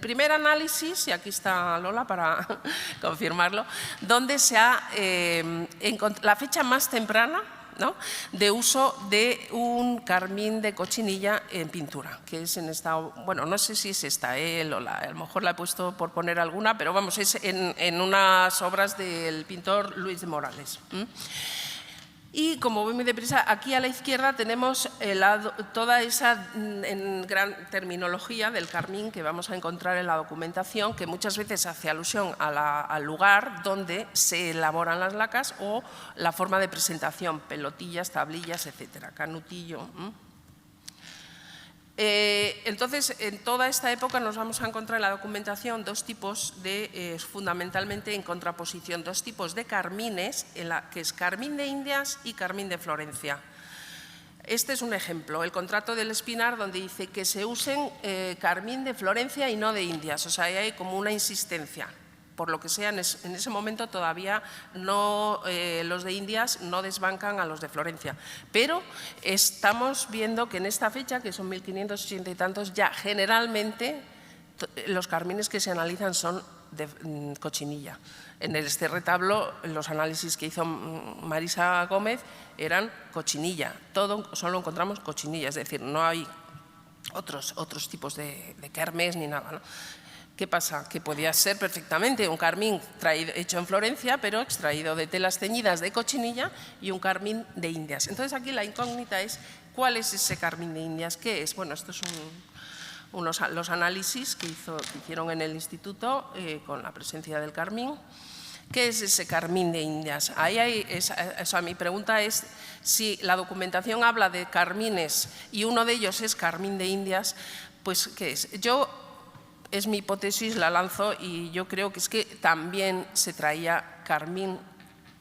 primer análisis, y aquí está Lola para confirmarlo, donde se ha la fecha más temprana ¿no?, de uso de un carmín de cochinilla en pintura, que es en esta, bueno, no sé si es esta, a lo mejor la he puesto por poner alguna, pero vamos, es en unas obras del pintor Luis de Morales. Y como voy muy deprisa, aquí a la izquierda tenemos toda esa gran terminología del carmín que vamos a encontrar en la documentación, que muchas veces hace alusión al lugar donde se elaboran las lacas o la forma de presentación, pelotillas, tablillas, etcétera, canutillo. Entonces, en toda esta época nos vamos a encontrar en la documentación dos tipos fundamentalmente en contraposición, dos tipos de carmines, que es carmín de Indias y carmín de Florencia. Este es un ejemplo, el contrato del Espinar, donde dice que se usen carmín de Florencia y no de Indias, o sea, ahí hay como una insistencia. Por lo que sea, en ese momento todavía no, los de Indias no desbancan a los de Florencia. Pero estamos viendo que en esta fecha, que son 1580 y tantos, ya generalmente los carmines que se analizan son de cochinilla. En este retablo, los análisis que hizo Marisa Gómez eran cochinilla. Solo encontramos cochinilla, es decir, no hay otros tipos de kermes ni nada, ¿no? ¿Qué pasa? Que podía ser perfectamente un carmín hecho en Florencia, pero extraído de telas teñidas de cochinilla, y un carmín de Indias. Entonces, aquí la incógnita es, ¿cuál es ese carmín de Indias? ¿Qué es? Bueno, estos son los análisis que hicieron en el instituto con la presencia del carmín. ¿Qué es ese carmín de Indias? Mi pregunta es si la documentación habla de carmines y uno de ellos es carmín de Indias, pues ¿qué es? Es mi hipótesis, la lanzo, y yo creo que es que también se traía carmín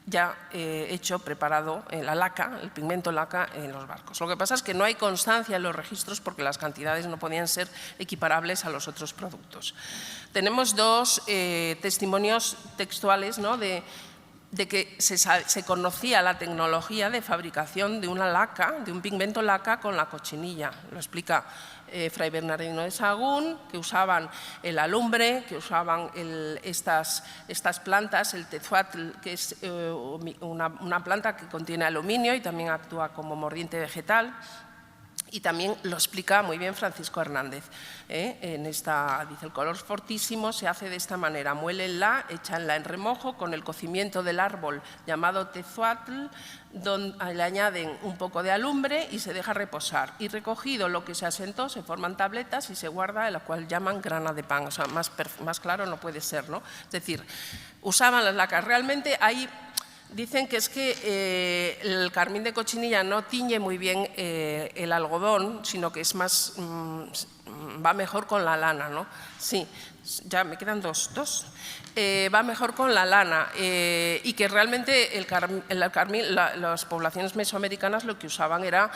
ya hecho, preparado, en la laca, el pigmento laca en los barcos. Lo que pasa es que no hay constancia en los registros porque las cantidades no podían ser equiparables a los otros productos. Tenemos dos testimonios textuales, ¿no?, de que se conocía la tecnología de fabricación de una laca, de un pigmento laca con la cochinilla. Lo explica Fray Bernardino de Sahagún, que usaban el alumbre, que usaban estas plantas, el tezuatl, que es una planta que contiene aluminio y también actúa como mordiente vegetal. Y también lo explica muy bien Francisco Hernández. Dice, el color fortísimo se hace de esta manera: muélenla, échanla en remojo con el cocimiento del árbol llamado tezuatl, donde le añaden un poco de alumbre y se deja reposar. Y recogido lo que se asentó, se forman tabletas y se guarda, la cual llaman grana de pan. O sea, más claro no puede ser, ¿no? Es decir, usaban las lacas. Realmente hay... Dicen que es que el carmín de cochinilla no tiñe muy bien el algodón, sino que es más, va mejor con la lana, ¿no? Sí, ya me quedan dos. Va mejor con la lana y que realmente el carmín, las poblaciones mesoamericanas lo que usaban era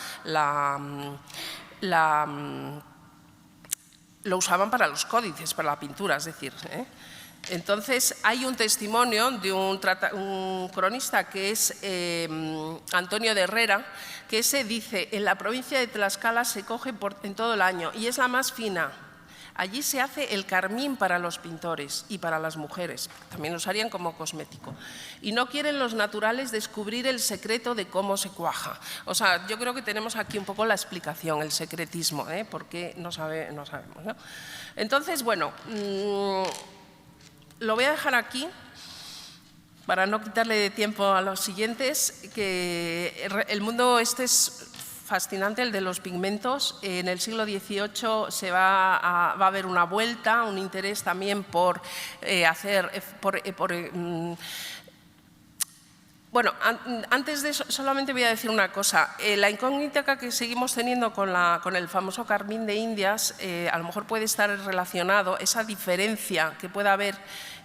lo usaban para los códices, para la pintura, es decir, Entonces, hay un testimonio de un cronista que es Antonio de Herrera, que dice: en la provincia de Tlaxcala se coge en todo el año y es la más fina. Allí se hace el carmín para los pintores y para las mujeres, también lo usarían como cosmético. Y no quieren los naturales descubrir el secreto de cómo se cuaja. O sea, yo creo que tenemos aquí un poco la explicación, el secretismo, porque no sabemos, ¿no? Entonces, bueno, lo voy a dejar aquí para no quitarle tiempo a los siguientes, que el mundo es fascinante, el de los pigmentos. En el siglo XVIII va a haber una vuelta, un interés también por bueno, antes de eso, solamente voy a decir una cosa. La incógnita que seguimos teniendo con el famoso carmín de Indias, a lo mejor puede estar relacionado, esa diferencia que pueda haber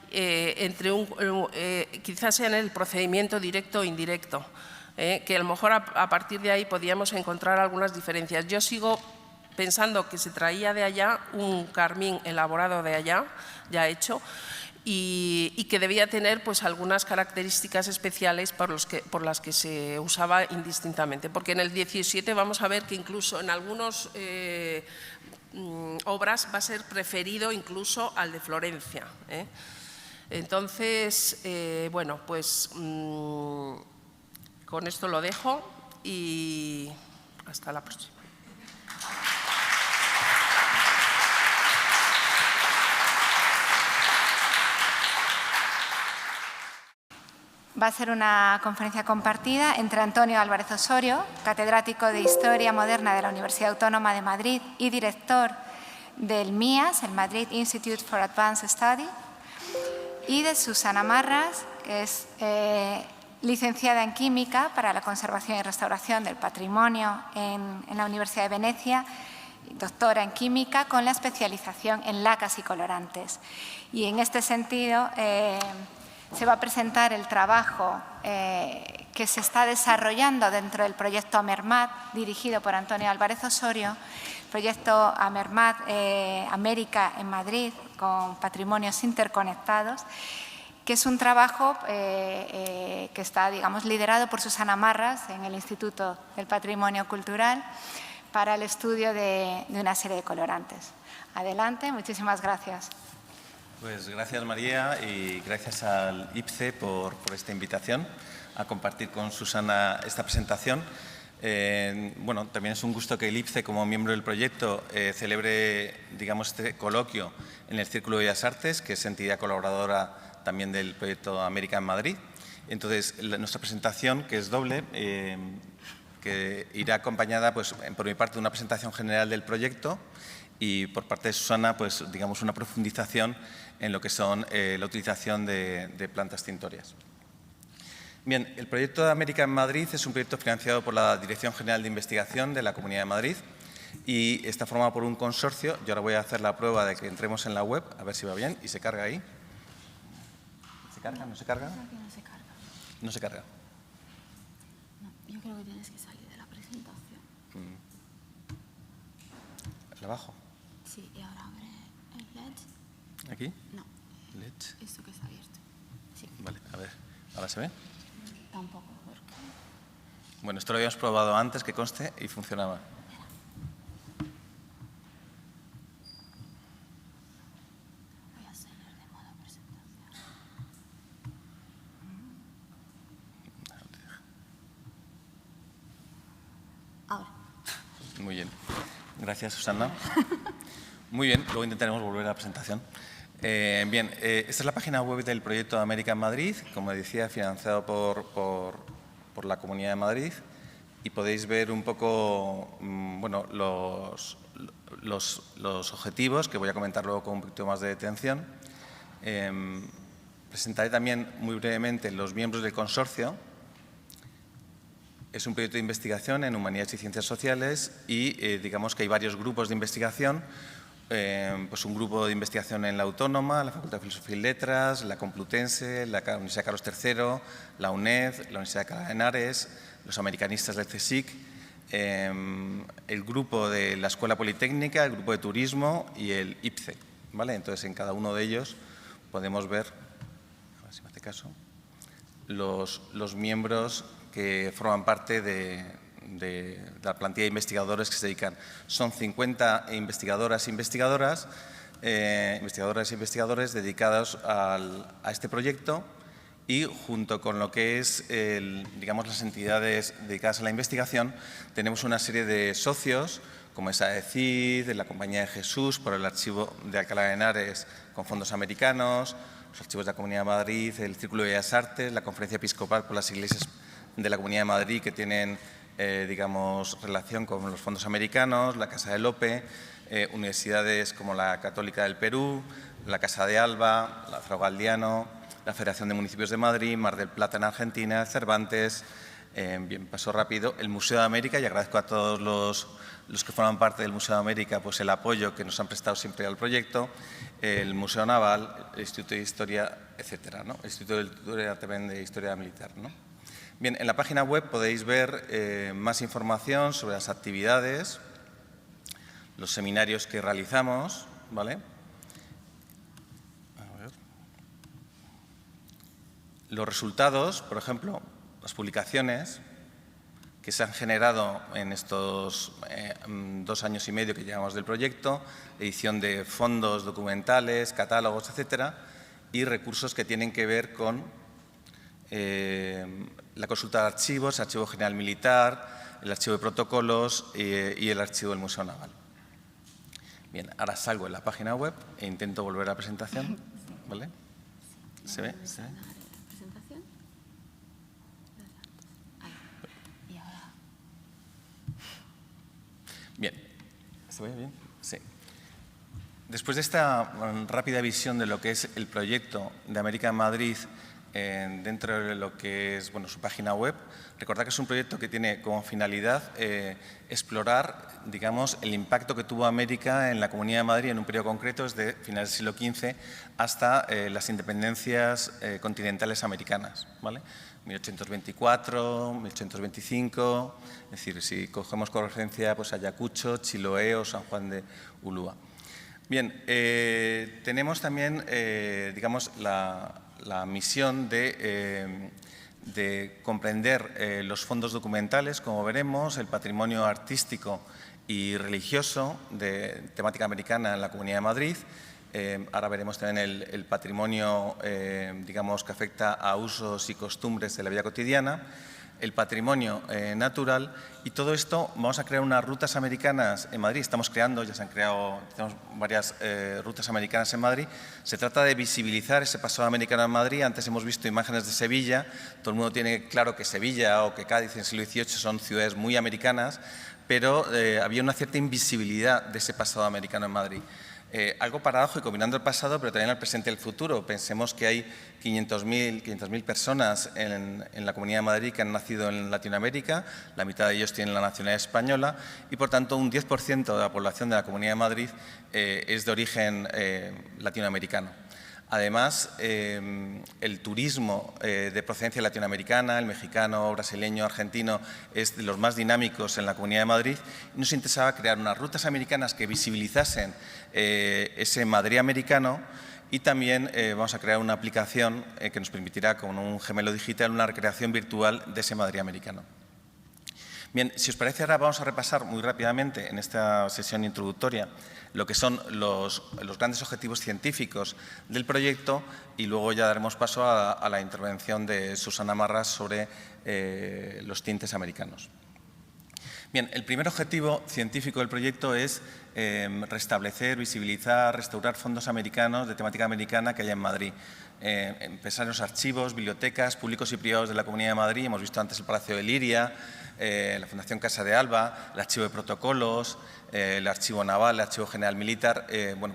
entre quizás sea en el procedimiento directo o indirecto, que a lo mejor a partir de ahí podíamos encontrar algunas diferencias. Yo sigo pensando que se traía de allá un carmín elaborado de allá, ya hecho, y que debía tener pues algunas características especiales por las que se usaba indistintamente, porque en el 17 vamos a ver que incluso en algunas obras va a ser preferido incluso al de Florencia. Entonces, bueno, pues con esto lo dejo. y hasta la próxima. Va a ser una conferencia compartida entre Antonio Álvarez Osorio, catedrático de Historia Moderna de la Universidad Autónoma de Madrid y director del MIAS, el Madrid Institute for Advanced Study, y de Susana Marras, que es licenciada en Química para la Conservación y Restauración del Patrimonio en la Universidad de Venecia, doctora en Química con la especialización en lacas y colorantes. Y en este sentido se va a presentar el trabajo que se está desarrollando dentro del proyecto AMERMAT, dirigido por Antonio Álvarez Osorio, proyecto AMERMAT América en Madrid, con patrimonios interconectados, que es un trabajo que está, digamos, liderado por Susana Marras en el Instituto del Patrimonio Cultural para el estudio de una serie de colorantes. Adelante, muchísimas gracias. Pues gracias, María, y gracias al IPCE por esta invitación a compartir con Susana esta presentación. Bueno, también es un gusto que el IPCE, como miembro del proyecto, celebre, digamos, este coloquio en el Círculo de Bellas Artes, que es entidad colaboradora también del proyecto América en Madrid. Entonces, nuestra presentación, que es doble, que irá acompañada, pues, por mi parte, de una presentación general del proyecto y por parte de Susana, pues, digamos, una profundización en lo que son la utilización de plantas tintorias. Bien, el proyecto de América en Madrid es un proyecto financiado por la Dirección General de Investigación de la Comunidad de Madrid y está formado por un consorcio. Yo ahora voy a hacer la prueba de que entremos en la web, a ver si va bien, y se carga ahí. ¿Se carga? ¿No se carga? Creo que no se carga. No se carga. No, yo creo que tienes que salir de la presentación. ¿Abajo? Sí, y ahora abre el LED. ¿Aquí? No, LED. esto que está abierto. Sí. Vale, a ver. ¿Ahora se ve? Tampoco, porque… Bueno, esto lo habíamos probado antes, que conste, y funcionaba. Voy a salir de modo presentación. Ahora. Muy bien. Gracias, Susana. Muy bien, luego intentaremos volver a la presentación. Bien, esta es la página web del proyecto América en Madrid, como decía, financiado por la Comunidad de Madrid, y podéis ver un poco bueno, los objetivos, que voy a comentar luego con un poquito más de detención. Presentaré también muy brevemente los miembros del consorcio. Es un proyecto de investigación en humanidades y ciencias sociales y digamos que hay varios grupos de investigación. Pues un grupo de investigación en la Autónoma, la Facultad de Filosofía y Letras, la Complutense, la Universidad Carlos III, la UNED, la Universidad de Alcalá de Henares, los americanistas del CSIC, el grupo de la Escuela Politécnica, el grupo de Turismo y el IPCE, ¿vale? Entonces, en cada uno de ellos podemos ver, a ver si me hace caso, los miembros que forman parte de la plantilla de investigadores que se dedican. Son 50 investigadoras e investigadores dedicados a este proyecto y junto con lo que es, digamos, las entidades dedicadas a la investigación, tenemos una serie de socios, como es AECID, la Compañía de Jesús, por el Archivo de Alcalá de Henares con fondos americanos, los archivos de la Comunidad de Madrid, el Círculo de Bellas Artes, la Conferencia Episcopal por las Iglesias de la Comunidad de Madrid que tienen digamos, relación con los fondos americanos, la Casa de Lope, universidades como la Católica del Perú, la Casa de Alba, la Frau Galdiano, la Federación de Municipios de Madrid, Mar del Plata en Argentina, Cervantes, bien, paso rápido, el Museo de América, y agradezco a todos los que forman parte del Museo de América pues el apoyo que nos han prestado siempre al proyecto, el Museo Naval, el Instituto de Historia, etcétera, ¿no? El Instituto de Historia también de Historia Militar, ¿no? Bien, en la página web podéis ver más información sobre las actividades, los seminarios que realizamos, ¿vale? A ver. Los resultados, por ejemplo, las publicaciones que se han generado en estos 2 años y medio que llevamos del proyecto, edición de fondos documentales, catálogos, etcétera, y recursos que tienen que ver con la consulta de archivos, el Archivo General Militar, el Archivo de Protocolos y el Archivo del Museo Naval. Bien, ahora salgo en la página web e intento volver a la presentación. ¿Vale? ¿Se ve? ¿Se ve? ¿Presentación? Y ahora. Bien. ¿Se ve bien? Sí. Después de esta rápida visión de lo que es el proyecto de América en Madrid dentro de lo que es su página web, recordad que es un proyecto que tiene como finalidad explorar, digamos, el impacto que tuvo América en la Comunidad de Madrid en un periodo concreto, desde finales del siglo XV hasta las independencias continentales americanas, ¿vale? 1824, 1825, es decir, si cogemos como referencia pues, Ayacucho, Chiloé o San Juan de Ulúa. Bien, tenemos también, digamos, la misión de comprender los fondos documentales, como veremos, el patrimonio artístico y religioso de temática americana en la Comunidad de Madrid. Ahora veremos también el patrimonio, digamos, que afecta a usos y costumbres de la vida cotidiana, el patrimonio natural, y todo esto vamos a crear unas rutas americanas en Madrid. Estamos creando, ya se han creado, tenemos varias rutas americanas en Madrid. Se trata de visibilizar ese pasado americano en Madrid. Antes hemos visto imágenes de Sevilla. Todo el mundo tiene claro que Sevilla o que Cádiz en el siglo XVIII son ciudades muy americanas, pero había una cierta invisibilidad de ese pasado americano en Madrid. Algo paradójico mirando el pasado, pero también el presente y el futuro. Pensemos que hay 500.000 personas en la Comunidad de Madrid que han nacido en Latinoamérica, la mitad de ellos tienen la nacionalidad española y, por tanto, un 10% de la población de la Comunidad de Madrid es de origen latinoamericano. Además, el turismo de procedencia latinoamericana, el mexicano, brasileño, argentino, es de los más dinámicos en la Comunidad de Madrid. Y nos interesaba crear unas rutas americanas que visibilizasen ese Madrid americano, y también vamos a crear una aplicación que nos permitirá, con un gemelo digital, una recreación virtual de ese Madrid americano. Bien, si os parece, ahora vamos a repasar muy rápidamente en esta sesión introductoria lo que son los grandes objetivos científicos del proyecto, y luego ya daremos paso a la intervención de Susana Marras sobre los tintes americanos. Bien, el primer objetivo científico del proyecto es restablecer, visibilizar, restaurar fondos americanos de temática americana que haya en Madrid. Pensar en los archivos, bibliotecas públicos y privados de la Comunidad de Madrid. Hemos visto antes el Palacio de Liria, la Fundación Casa de Alba, el Archivo de Protocolos, el Archivo Naval, el Archivo General Militar,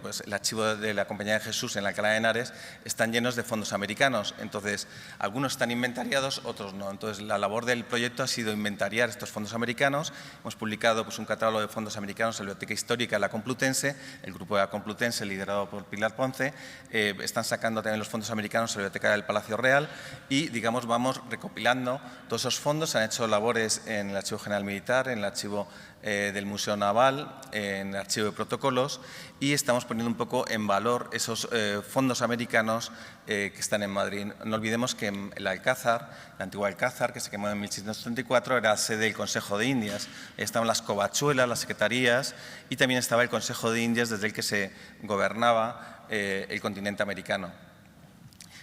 pues el Archivo de la Compañía de Jesús en Alcalá de Henares, están llenos de fondos americanos. Entonces, algunos están inventariados, otros no. Entonces, la labor del proyecto ha sido inventariar estos fondos americanos. Hemos publicado pues, un catálogo de fondos americanos en la Biblioteca Histórica de la Complutense, el grupo de la Complutense, liderado por Pilar Ponce. Están sacando también los fondos americanos en la Biblioteca del Palacio Real y, digamos, vamos recopilando todos esos fondos. Se han hecho labores en el Archivo General Militar, en el Archivo del Museo Naval, en el Archivo de Protocolos, y estamos poniendo un poco en valor esos fondos americanos que están en Madrid. No olvidemos que el Alcázar, el antiguo Alcázar, que se quemó en 1634, era sede del Consejo de Indias. Estaban las covachuelas, las secretarías, y también estaba el Consejo de Indias, desde el que se gobernaba el continente americano.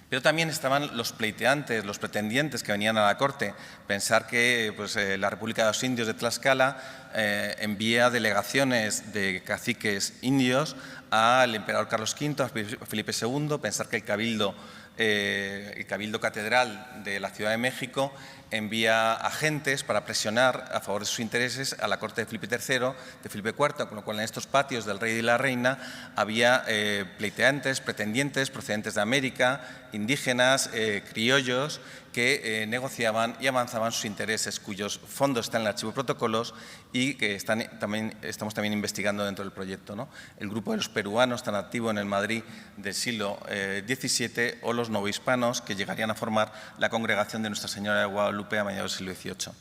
Pero también estaban los pleiteantes, los pretendientes que venían a la corte. Pensar que pues, la República de los Indios de Tlaxcala envía delegaciones de caciques indios al emperador Carlos V, a Felipe II. Pensar que el Cabildo Catedral de la Ciudad de México envía agentes para presionar a favor de sus intereses a la corte de Felipe III, de Felipe IV, con lo cual en estos patios del rey y la reina había pleiteantes, pretendientes procedentes de América, indígenas, criollos, que negociaban y avanzaban sus intereses, cuyos fondos están en el Archivo de Protocolos y que estamos también investigando dentro del proyecto, ¿no? El grupo de los peruanos, tan activo en el Madrid del siglo XVII, o los novohispanos, que llegarían a formar la congregación de Nuestra Señora de Guadalupe a mediados del siglo XVIII.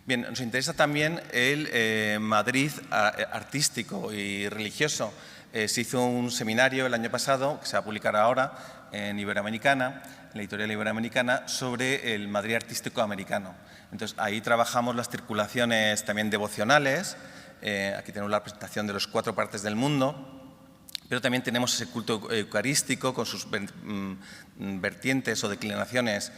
Bien, nos interesa también el Madrid artístico y religioso. Se hizo un seminario el año pasado, que se va a publicar ahora en Iberoamericana, en la editorial Iberoamericana, sobre el Madrid artístico americano. Entonces, ahí trabajamos las circulaciones también devocionales. Aquí tenemos la presentación de los 4 partes del mundo. pero también tenemos ese culto eucarístico con sus vertientes o declinaciones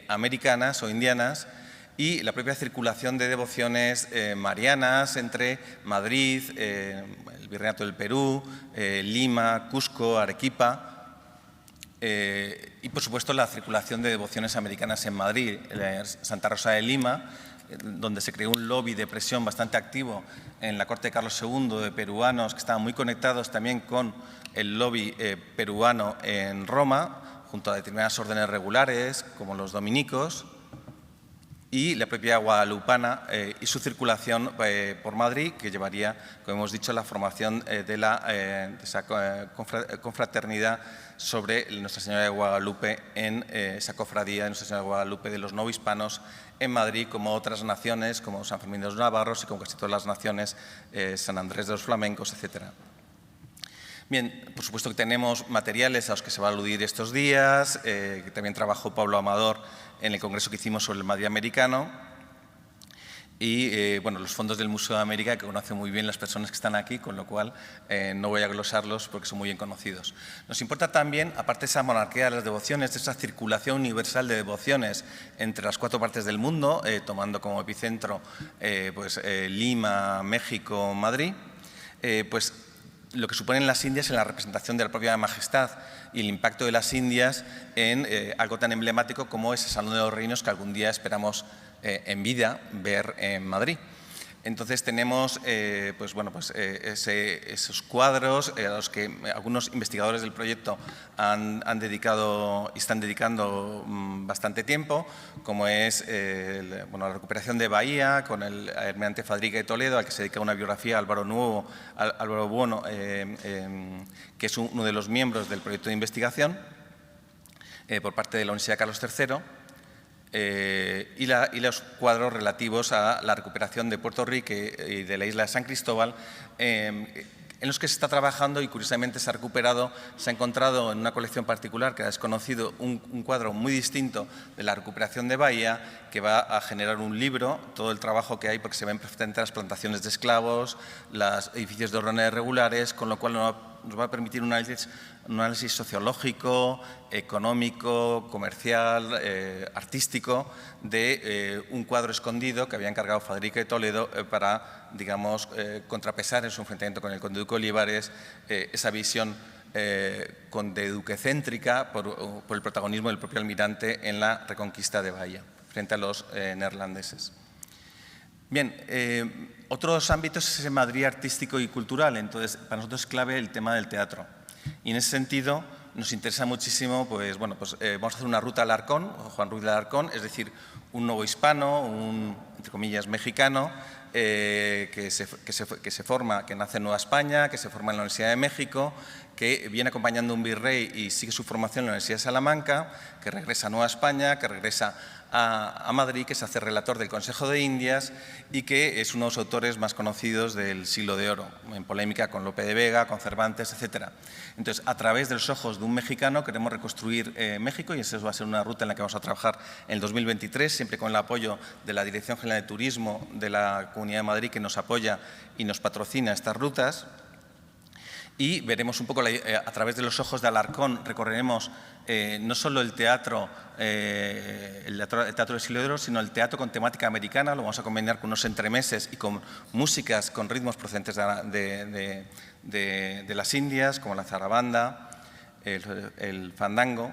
americanas o indianas, y la propia circulación de devociones marianas entre Madrid, el Virreinato del Perú, Lima, Cusco, Arequipa, y por supuesto la circulación de devociones americanas en Madrid, Santa Rosa de Lima, donde se creó un lobby de presión bastante activo en la corte de Carlos II de peruanos que estaban muy conectados también con el lobby peruano en Roma, junto a determinadas órdenes regulares como los dominicos, y la propia guadalupana y su circulación por Madrid, que llevaría, como hemos dicho, la formación de esa confraternidad sobre Nuestra Señora de Guadalupe en esa cofradía de Nuestra Señora de Guadalupe de los novohispanos en Madrid, como otras naciones, como San Fermín de los Navarros y como casi todas las naciones, San Andrés de los Flamencos, etc. Bien, por supuesto que tenemos materiales a los que se va a aludir estos días, que también trabajó Pablo Amador en el congreso que hicimos sobre el Madrid americano, y bueno, los fondos del Museo de América, que conocen muy bien las personas que están aquí, con lo cual no voy a glosarlos porque son muy bien conocidos. Nos importa también, aparte de esa monarquía de las devociones, de esa circulación universal de devociones entre las 4 partes del mundo, tomando como epicentro Lima, México, Madrid, pues lo que suponen las Indias en la representación de la propia Majestad y el impacto de las Indias en algo tan emblemático como ese Salón de los Reinos que algún día esperamos en vida ver en Madrid. Entonces tenemos esos cuadros a los que algunos investigadores del proyecto han dedicado y están dedicando bastante tiempo, como es la recuperación de Bahía con el almirante Fadrique de Toledo, al que se dedica una biografía, Álvaro Buono, que es uno de los miembros del proyecto de investigación por parte de la Universidad Carlos III. Y los cuadros relativos a la recuperación de Puerto Rico y de la isla de San Cristóbal, en los que se está trabajando y curiosamente se ha encontrado en una colección particular que ha desconocido un cuadro muy distinto de la recuperación de Bahía, que va a generar un libro, todo el trabajo que hay, porque se ven perfectamente las plantaciones de esclavos, los edificios de órdenes regulares, con lo cual nos va a permitir un análisis sociológico, económico, comercial, artístico de un cuadro escondido que había encargado Fadrique de Toledo para, digamos, contrapesar en su enfrentamiento con el conde duque Olivares esa visión conde-duquecéntrica por el protagonismo del propio almirante en la reconquista de Bahía frente a los neerlandeses. Bien, otros ámbitos es el Madrid artístico y cultural, entonces para nosotros es clave el tema del teatro. Y en ese sentido nos interesa muchísimo, vamos a hacer una ruta Alarcón, Juan Ruiz de Alarcón, es decir, un novohispano, un, entre comillas, mexicano, que nace en Nueva España, que se forma en la Universidad de México, que viene acompañando a un virrey y sigue su formación en la Universidad de Salamanca, que regresa a Nueva España, que regresa a Madrid, que se hace relator del Consejo de Indias y que es uno de los autores más conocidos del Siglo de Oro, en polémica con Lope de Vega, con Cervantes, etc. Entonces, a través de los ojos de un mexicano queremos reconstruir México, y esa va a ser una ruta en la que vamos a trabajar en el 2023, siempre con el apoyo de la Dirección General de Turismo de la Comunidad de Madrid, que nos apoya y nos patrocina estas rutas. Y veremos un poco, a través de los ojos de Alarcón, recorreremos no solo el teatro del Siglo de Oro, sino el teatro con temática americana. Lo vamos a combinar con unos entremeses y con músicas, con ritmos procedentes de las Indias, como la zarabanda, el fandango.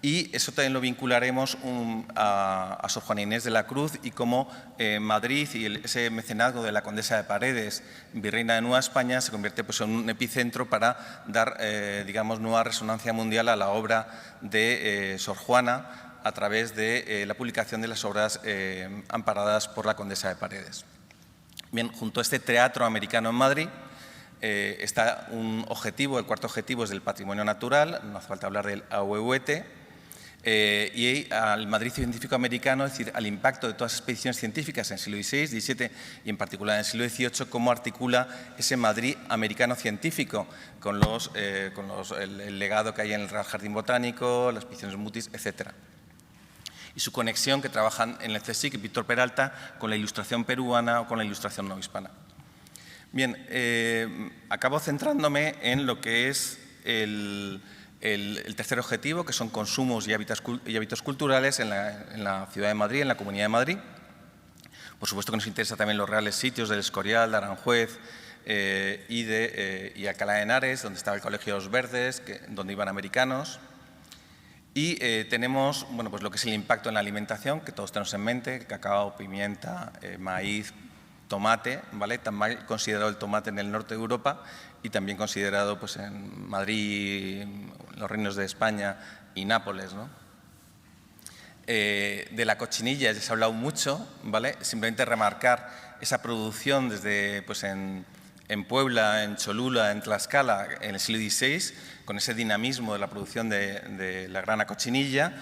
Y eso también lo vincularemos a Sor Juana Inés de la Cruz y cómo Madrid y ese mecenazgo de la condesa de Paredes, virreina de Nueva España, se convierte en un epicentro para dar, digamos, nueva resonancia mundial a la obra de Sor Juana a través de la publicación de las obras amparadas por la condesa de Paredes. Bien, junto a este teatro americano en Madrid, está un objetivo, el cuarto objetivo es del patrimonio natural, no hace falta hablar del ahuehuete, y al Madrid científico americano, es decir, al impacto de todas las expediciones científicas en el siglo XVI, XVII y en particular en el siglo XVIII, cómo articula ese Madrid americano científico con el legado que hay en el Real Jardín Botánico, las expediciones Mutis, etc. Y su conexión que trabajan en el CSIC, Víctor Peralta, con la ilustración peruana o con la ilustración no hispana. Bien, acabo centrándome en lo que es el tercer objetivo, que son consumos y hábitos culturales en la ciudad de Madrid, en la Comunidad de Madrid. Por supuesto que nos interesan también los reales sitios del Escorial, de Aranjuez y Alcalá de Henares, donde estaba el Colegio de los Verdes, donde iban americanos. Y tenemos pues lo que es el impacto en la alimentación, que todos tenemos en mente: cacao, pimienta, maíz, tomate, ¿vale? Tan mal considerado el tomate en el norte de Europa y también considerado pues, en Madrid, los reinos de España y Nápoles, ¿no? De la cochinilla ya se ha hablado mucho, ¿vale? Simplemente remarcar esa producción desde pues, en Puebla, en Cholula, en Tlaxcala, en el siglo XVI, con ese dinamismo de la producción de la grana cochinilla.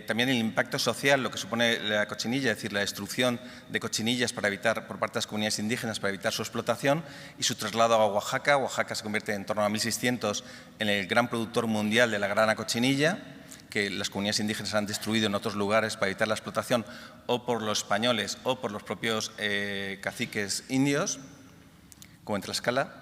También el impacto social, lo que supone la cochinilla, es decir, la destrucción de cochinillas por parte de las comunidades indígenas para evitar su explotación y su traslado a Oaxaca. Oaxaca se convierte en torno a 1600 en el gran productor mundial de la grana cochinilla, que las comunidades indígenas han destruido en otros lugares para evitar la explotación o por los españoles o por los propios caciques indios, como en Tlaxcala.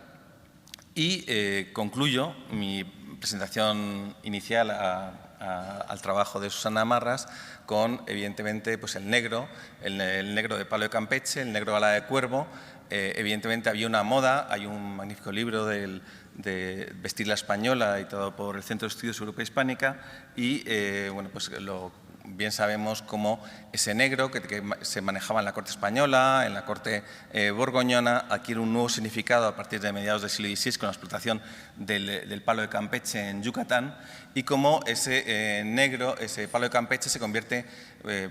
Y concluyo mi presentación inicial al trabajo de Susana Marras con, evidentemente, pues el negro de palo de Campeche, el negro ala de cuervo. Evidentemente había una moda, hay un magnífico libro de Vestir la Española, editado por el Centro de Estudios Europa Hispánica, y bueno, pues bien sabemos cómo ese negro que se manejaba en la corte española, en la corte borgoñona, adquiere un nuevo significado a partir de mediados del siglo XVI con la explotación del palo de Campeche en Yucatán, y cómo ese negro, ese palo de Campeche, se convierte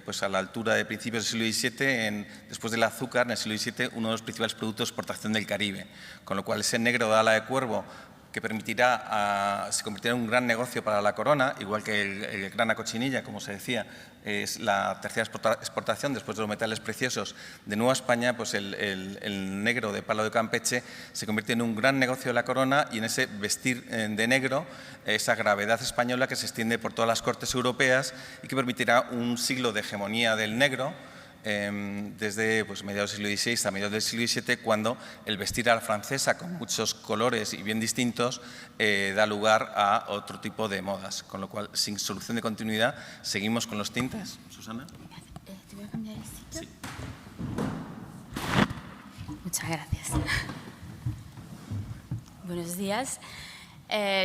pues a la altura de principios del siglo XVII, después del azúcar, en el siglo XVII, uno de los principales productos de exportación del Caribe. Con lo cual ese negro de ala de cuervo, que se convertirá en un gran negocio para la corona, igual que el grana cochinilla, como se decía, es la tercera exportación después de los metales preciosos de Nueva España. Pues el negro de palo de Campeche se convierte en un gran negocio de la corona, y en ese vestir de negro, esa gravedad española que se extiende por todas las cortes europeas y que permitirá un siglo de hegemonía del negro, desde pues, mediados del siglo XVI a mediados del siglo XVII, cuando el vestir a la francesa, con muchos colores y bien distintos, da lugar a otro tipo de modas. Con lo cual, sin solución de continuidad, seguimos con los tintes. Susana. ¿Te voy a cambiar el sitio? Sí. Muchas gracias. Buenos días.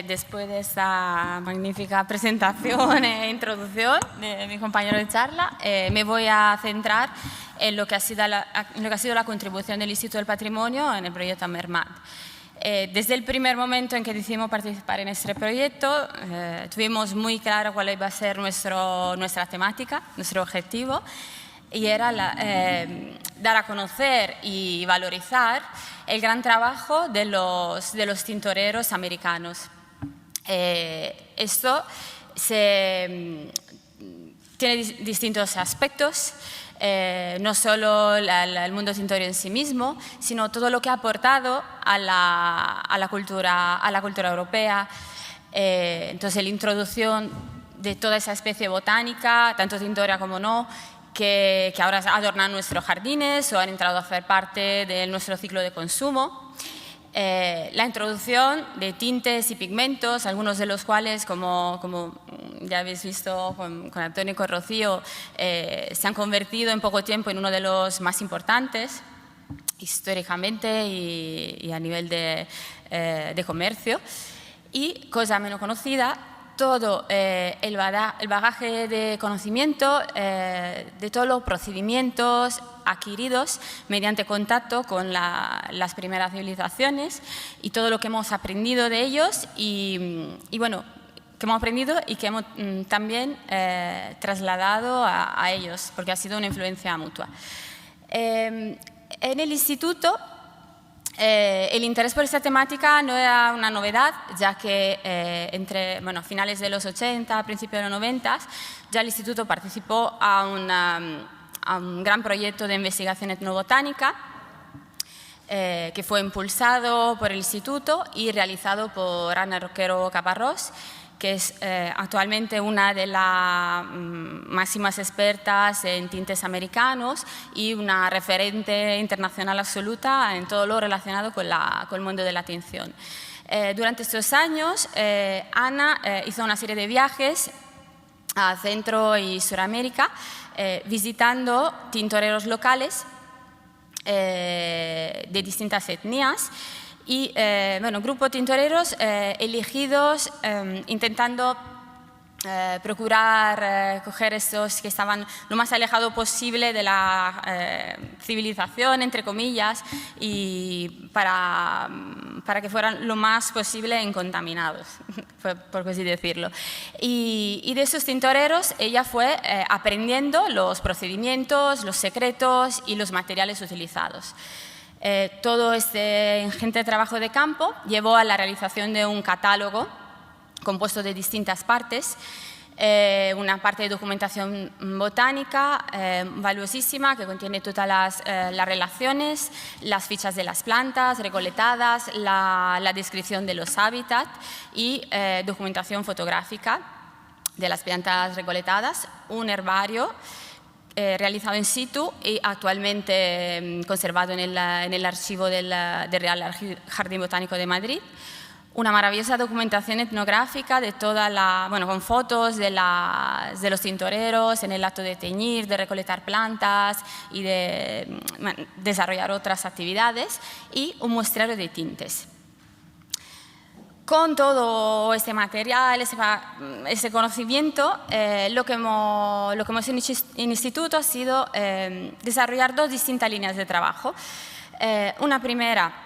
Después de esta magnífica presentación e introducción de mi compañero de charla, me voy a centrar en lo que ha sido la contribución del Instituto del Patrimonio en el proyecto Mermat. Desde el primer momento en que decidimos participar en este proyecto, tuvimos muy claro cuál iba a ser nuestra temática, nuestro objetivo, y era dar a conocer y valorizar el gran trabajo de los tintoreros americanos. Esto tiene distintos aspectos, no solo el mundo tintorero en sí mismo, sino todo lo que ha aportado a la cultura europea. Entonces, la introducción de toda esa especie botánica, tanto tintorea como no, que ahora adornan nuestros jardines o han entrado a hacer parte de nuestro ciclo de consumo. La introducción de tintes y pigmentos, algunos de los cuales, como ya habéis visto con Antonio y con Rocío, se han convertido en poco tiempo en uno de los más importantes históricamente y a nivel de comercio. Y, cosa menos conocida, todo el bagaje de conocimiento de todos los procedimientos adquiridos mediante contacto con las primeras civilizaciones, y todo lo que hemos aprendido de ellos y bueno, que hemos aprendido y que hemos también trasladado a ellos, porque ha sido una influencia mutua. En el instituto, el interés por esta temática no era una novedad, ya que entre finales de los 80, principios de los 90, ya el instituto participó a un gran proyecto de investigación etnobotánica que fue impulsado por el instituto y realizado por Ana Roquero Caparrós, que es actualmente una de las máximas expertas en tintes americanos y una referente internacional absoluta en todo lo relacionado con el mundo de la tinción. Durante estos años, Ana hizo una serie de viajes a Centro y Suramérica, visitando tintoreros locales de distintas etnias y grupos tintoreros elegidos intentando procurar coger estos que estaban lo más alejado posible de la civilización, entre comillas, y para que fueran lo más posible incontaminados, por así decirlo. Y de esos tintoreros ella fue aprendiendo los procedimientos, los secretos y los materiales utilizados. Todo este ingente trabajo de campo llevó a la realización de un catálogo compuesto de distintas partes, una parte de documentación botánica valiosísima que contiene todas las relaciones, las fichas de las plantas recolectadas, la descripción de los hábitats y documentación fotográfica de las plantas recolectadas, un herbario realizado in situ y actualmente conservado en el archivo del Real Jardín Botánico de Madrid. Una maravillosa documentación etnográfica de con fotos de los tintoreros en el acto de teñir, de recolectar plantas y de desarrollar otras actividades, y un muestrario de tintes. Con todo este material, ese conocimiento, lo que hemos hecho en instituto ha sido desarrollar dos distintas líneas de trabajo. Una primera,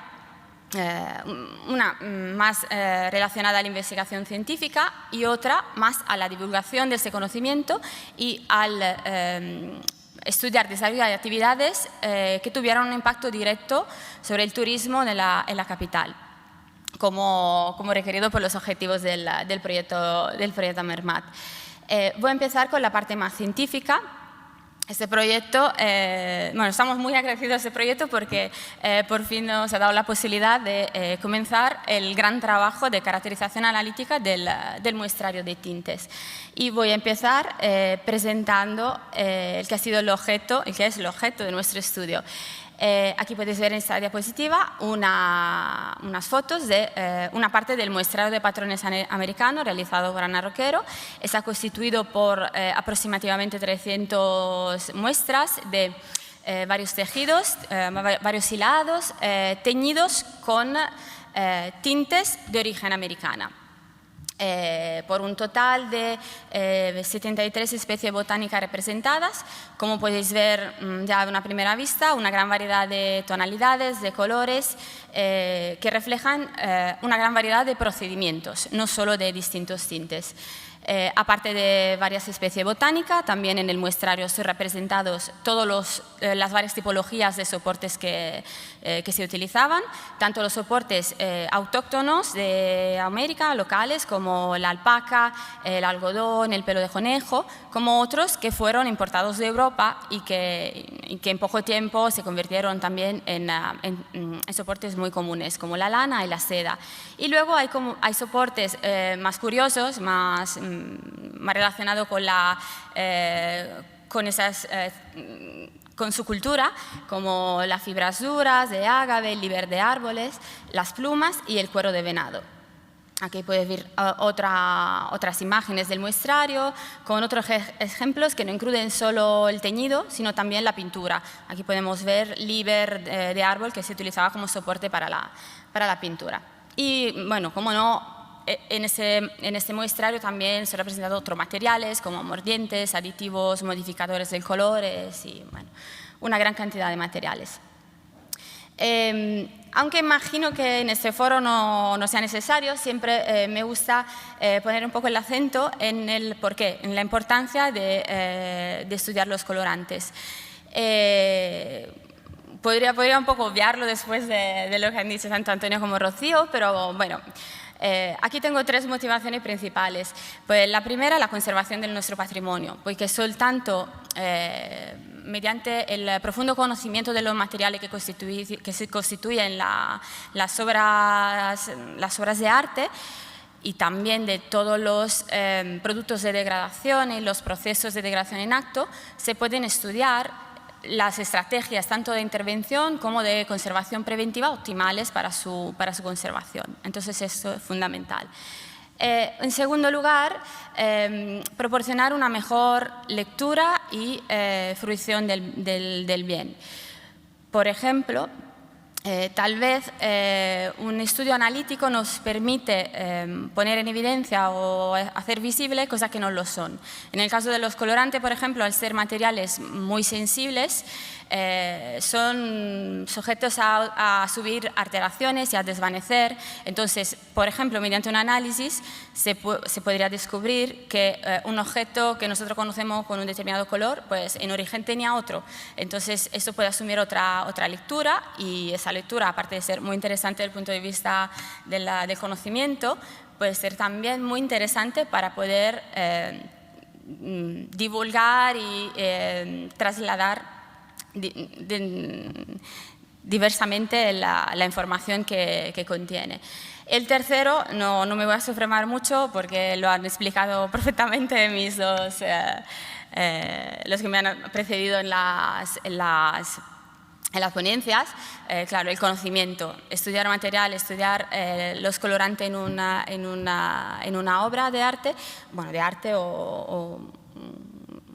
una más relacionada a la investigación científica y otra más a la divulgación de ese conocimiento y al estudiar, desarrollar actividades que tuvieran un impacto directo sobre el turismo en la capital, como requerido por los objetivos del proyecto MERMAT. Voy a empezar con la parte más científica. Este proyecto, estamos muy agradecidos a este proyecto porque por fin nos ha dado la posibilidad de comenzar el gran trabajo de caracterización analítica del muestrario de tintes. Y voy a empezar presentando el que es el objeto de nuestro estudio. Aquí podéis ver en esta diapositiva unas fotos de una parte del muestrario de patrones americano realizado por Ana Roquero. Está constituido por aproximadamente 300 muestras de varios tejidos, varios hilados, teñidos con tintes de origen americana. Por un total de 73 especies botánicas representadas. Como podéis ver ya de una primera vista, una gran variedad de tonalidades, de colores, que reflejan una gran variedad de procedimientos, no solo de distintos tintes. Aparte de varias especies botánicas, también en el muestrario son representados todas las varias tipologías de soportes que se utilizaban, tanto los soportes autóctonos de América, locales, como la alpaca, el algodón, el pelo de conejo, como otros que fueron importados de Europa y que en poco tiempo se convirtieron también en soportes muy comunes, como la lana y la seda. Y luego hay soportes más curiosos, más relacionado con su cultura, como las fibras duras de ágave, el liber de árboles, las plumas y el cuero de venado. Aquí podéis ver otras imágenes del muestrario con otros ejemplos que no incluyen solo el teñido, sino también la pintura. Aquí podemos ver liber de árbol que se utilizaba como soporte para la pintura. Y bueno, como no, en este muestrario también se han representado otros materiales como mordientes, aditivos, modificadores de colores y una gran cantidad de materiales. Aunque imagino que en este foro no sea necesario, siempre me gusta poner un poco el acento en el porqué, en la importancia de estudiar los colorantes. Podría un poco obviarlo después de lo que han dicho tanto Antonio como Rocío, pero bueno. Aquí tengo tres motivaciones principales. Pues la primera, la conservación de nuestro patrimonio, porque soltanto mediante el profundo conocimiento de los materiales que se constituyen las obras de arte, y también de todos los productos de degradación y los procesos de degradación en acto, se pueden estudiar las estrategias tanto de intervención como de conservación preventiva optimales para su conservación. Entonces, esto es fundamental. En segundo lugar, proporcionar una mejor lectura y fruición del bien. Por ejemplo, tal vez un estudio analítico nos permite poner en evidencia o hacer visible cosas que no lo son. En el caso de los colorantes, por ejemplo, al ser materiales muy sensibles, son sujetos a subir alteraciones y a desvanecer. Entonces, por ejemplo, mediante un análisis se podría descubrir que un objeto que nosotros conocemos con un determinado color, pues en origen tenía otro. Entonces, esto puede asumir otra lectura, y esa lectura, aparte de ser muy interesante desde el punto de vista del conocimiento, puede ser también muy interesante para poder divulgar y trasladar diversamente la información que contiene. El tercero, no me voy a sofremar mucho porque lo han explicado perfectamente los que me han precedido en las ponencias. Claro, el conocimiento, estudiar material, estudiar los colorantes en una obra de arte, bueno, de arte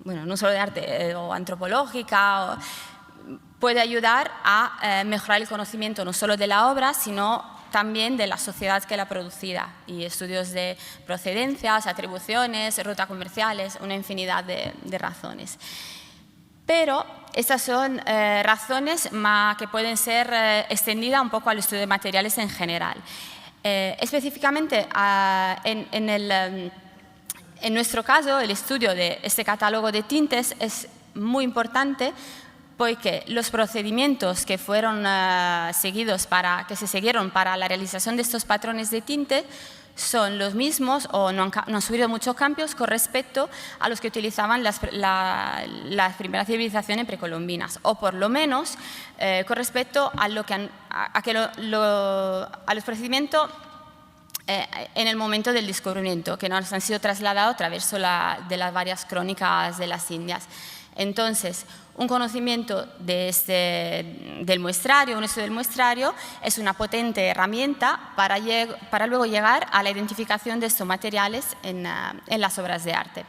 bueno, no solo de arte, o antropológica, puede ayudar a mejorar el conocimiento no solo de la obra, sino también de la sociedad que la ha producido, y estudios de procedencias, atribuciones, rutas comerciales, una infinidad de razones. Pero estas son razones que pueden ser extendidas un poco al estudio de materiales en general. Específicamente en nuestro caso, el estudio de este catálogo de tintes es muy importante porque los procedimientos que fueron que se siguieron para la realización de estos patrones de tinte son los mismos, o no han sufrido muchos cambios con respecto a los que utilizaban las primeras civilizaciones precolombinas, o por lo menos con respecto a los procedimientos en el momento del descubrimiento, que nos han sido trasladados a través de las varias crónicas de las Indias. Entonces, un conocimiento del muestrario, un estudio del muestrario, es una potente herramienta para luego llegar a la identificación de estos materiales en las obras de arte.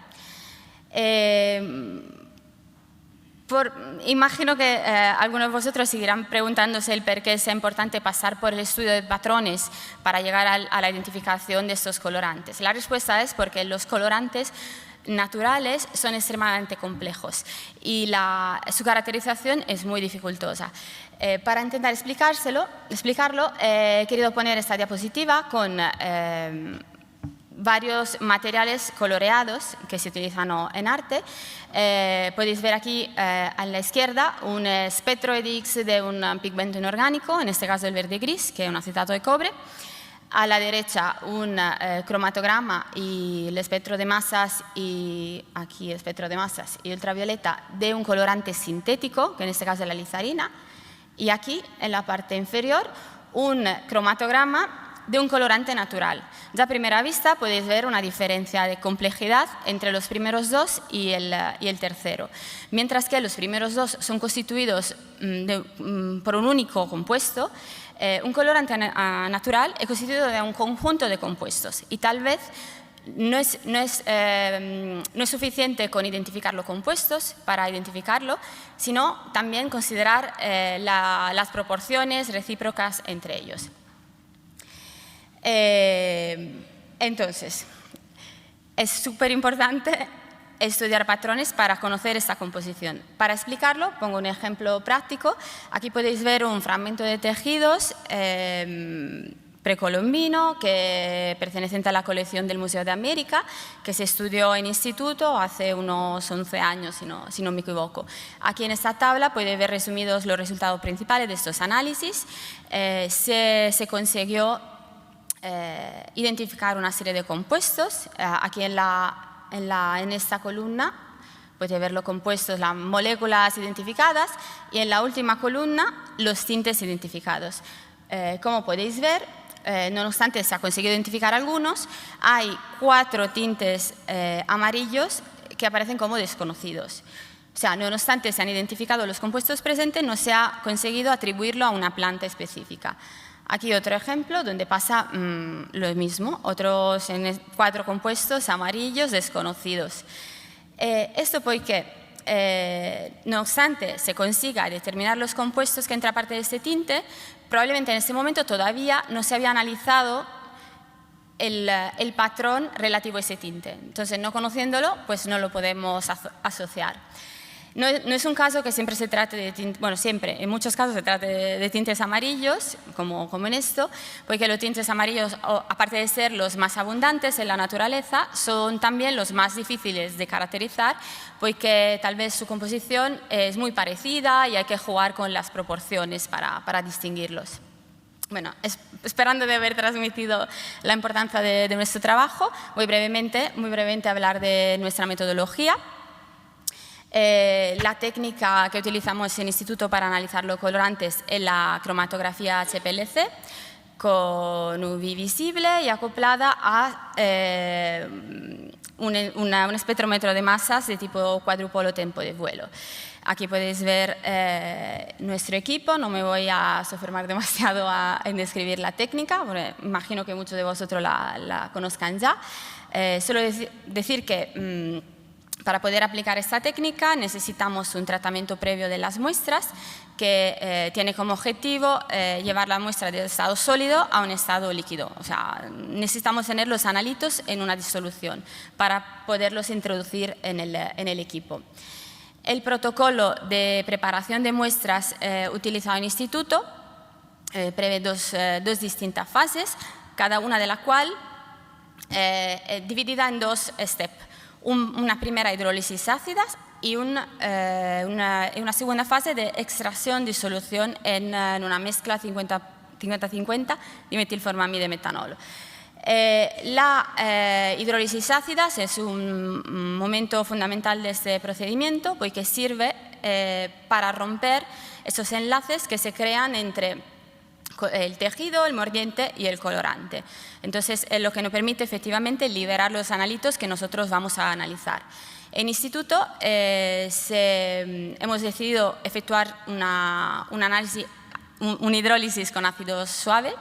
Imagino que algunos de vosotros seguirán preguntándose el por qué es importante pasar por el estudio de patrones para llegar a la identificación de estos colorantes. La respuesta es porque los colorantes naturales son extremadamente complejos y su caracterización es muy dificultosa. Para intentar explicarlo, he querido poner esta diapositiva con varios materiales coloreados que se utilizan en arte. Podéis ver aquí a la izquierda un espectro EDX de un pigmento inorgánico, en este caso el verde gris, que es un acetato de cobre. A la derecha un cromatograma y el espectro de masas, y aquí el espectro de masas y ultravioleta de un colorante sintético, que en este caso es la lizarina. Y aquí, en la parte inferior, un cromatograma de un colorante natural. Ya a primera vista podéis ver una diferencia de complejidad entre los primeros dos y el tercero. Mientras que los primeros dos son constituidos por un único compuesto, un colorante natural es constituido de un conjunto de compuestos, y tal vez no es suficiente con identificar los compuestos para identificarlo, sino también considerar las proporciones recíprocas entre ellos. Entonces, es súper importante estudiar patrones para conocer esta composición. Para explicarlo, pongo un ejemplo práctico. Aquí podéis ver un fragmento de tejidos precolombino que perteneciente a la colección del Museo de América, que se estudió en instituto hace unos 11 años, si no me equivoco. Aquí en esta tabla podéis ver resumidos los resultados principales de estos análisis. Se consiguió identificar una serie de compuestos. Aquí en esta columna podéis ver los compuestos, las moléculas identificadas, y en la última columna los tintes identificados. Como podéis ver, no obstante se ha conseguido identificar algunos, hay 4 tintes amarillos que aparecen como desconocidos. O sea, no obstante se han identificado los compuestos presentes, no se ha conseguido atribuirlo a una planta específica. Aquí otro ejemplo donde pasa lo mismo, otros 4 compuestos amarillos desconocidos. Esto porque, no obstante se consiga determinar los compuestos que entran parte de este tinte, probablemente en este momento todavía no se había analizado el patrón relativo a ese tinte. Entonces, no conociéndolo, pues no lo podemos asociar. No es un caso que siempre se trate de tintes, bueno, siempre, en muchos casos se trata de tintes amarillos, como en esto, porque los tintes amarillos, aparte de ser los más abundantes en la naturaleza, son también los más difíciles de caracterizar, porque tal vez su composición es muy parecida y hay que jugar con las proporciones para distinguirlos. Bueno, esperando de haber transmitido la importancia de nuestro trabajo, voy muy brevemente a hablar de nuestra metodología. La técnica que utilizamos en el instituto para analizar los colorantes es la cromatografía HPLC con UV visible y acoplada a un espectrómetro de masas de tipo cuadrupolo tiempo de vuelo. Aquí podéis ver nuestro equipo, no me voy a sofremar demasiado en describir la técnica, porque imagino que muchos de vosotros la conozcan ya. Solo decir que para poder aplicar esta técnica necesitamos un tratamiento previo de las muestras que tiene como objetivo llevar la muestra de estado sólido a un estado líquido. O sea, necesitamos tener los analitos en una disolución para poderlos introducir en el equipo. El protocolo de preparación de muestras utilizado en el instituto prevé dos distintas fases, cada una de las cuales dividida en 2 steps. Una primera hidrólisis ácida y una segunda fase de extracción, disolución en una mezcla 50-50 dimetilformamide de metanol. La hidrólisis ácida es un momento fundamental de este procedimiento porque sirve para romper esos enlaces que se crean entre el tejido, el mordiente y el colorante. Entonces, es lo que nos permite efectivamente liberar los analitos que nosotros vamos a analizar. En instituto hemos decidido efectuar una hidrólisis con ácido suave,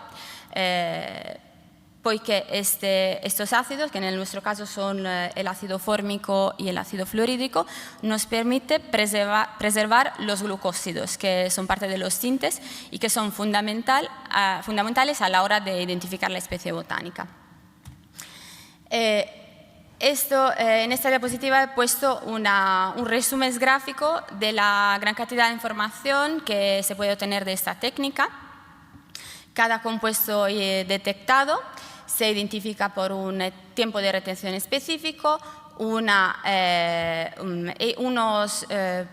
porque estos ácidos, que en nuestro caso son el ácido fórmico y el ácido fluorídrico, nos permite preservar los glucósidos, que son parte de los tintes y que son fundamentales a la hora de identificar la especie botánica. En esta diapositiva he puesto un resumen gráfico de la gran cantidad de información que se puede obtener de esta técnica. Cada compuesto detectado se identifica por un tiempo de retención específico, unos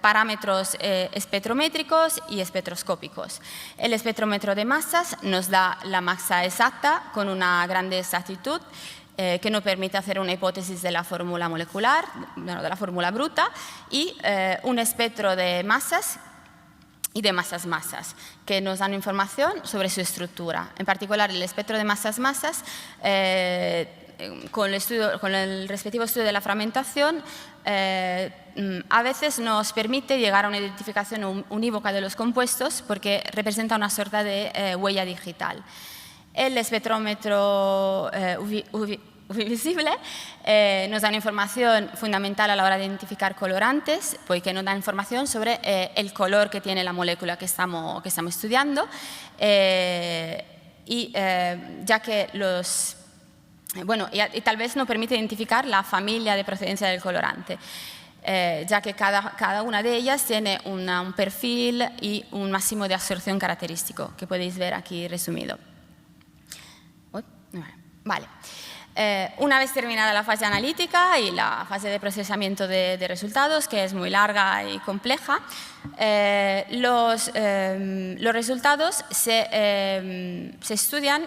parámetros espectrométricos y espectroscópicos. El espectrómetro de masas nos da la masa exacta con una gran exactitud que nos permite hacer una hipótesis de la fórmula molecular, de la fórmula bruta, y un espectro de masas y de masas-masas, que nos dan información sobre su estructura. En particular, el espectro de masas-masas, con el respectivo estudio de la fragmentación, a veces nos permite llegar a una identificación unívoca de los compuestos porque representa una suerte de huella digital. El espectrómetro visible nos da una información fundamental a la hora de identificar colorantes, porque nos da información sobre el color que tiene la molécula que estamos estudiando, ya que y tal vez nos permite identificar la familia de procedencia del colorante, ya que cada una de ellas tiene un perfil y un máximo de absorción característico, que podéis ver aquí resumido. Vale. Una vez terminada la fase analítica y la fase de procesamiento de resultados, que es muy larga y compleja, los resultados se estudian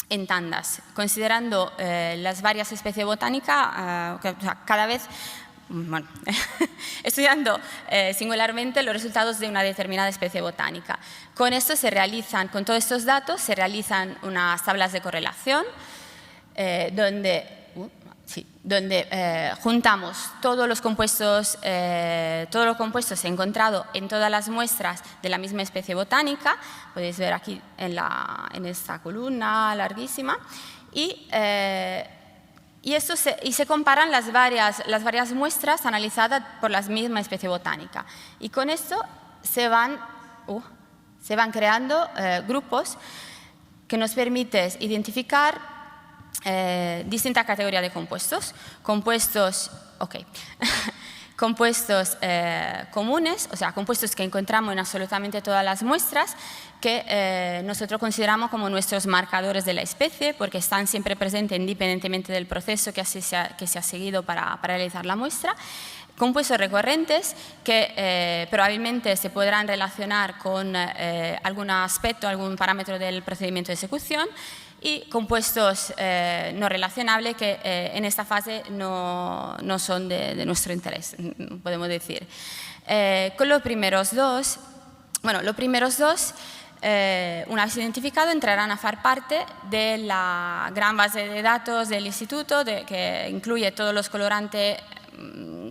en tandas, considerando las varias especies botánicas, cada vez bueno, estudiando singularmente los resultados de una determinada especie botánica. Con esto se realizan, con todos estos datos, se realizan unas tablas de correlación donde juntamos todos los compuestos encontrados en todas las muestras de la misma especie botánica. Podéis ver aquí en esta columna larguísima. Y se comparan las varias muestras analizadas por la misma especie botánica. Y con esto se van creando grupos que nos permiten identificar distintas categorías de compuestos. Compuestos comunes, o sea, compuestos que encontramos en absolutamente todas las muestras, que nosotros consideramos como nuestros marcadores de la especie, porque están siempre presentes independientemente del proceso que se ha seguido para realizar la muestra. Compuestos recurrentes que probablemente se podrán relacionar con algún aspecto, algún parámetro del procedimiento de ejecución, y compuestos no relacionables que en esta fase no son de nuestro interés, podemos decir. Con los primeros dos, una vez identificados, entrarán a formar parte de la gran base de datos del instituto, que incluye todos los colorantes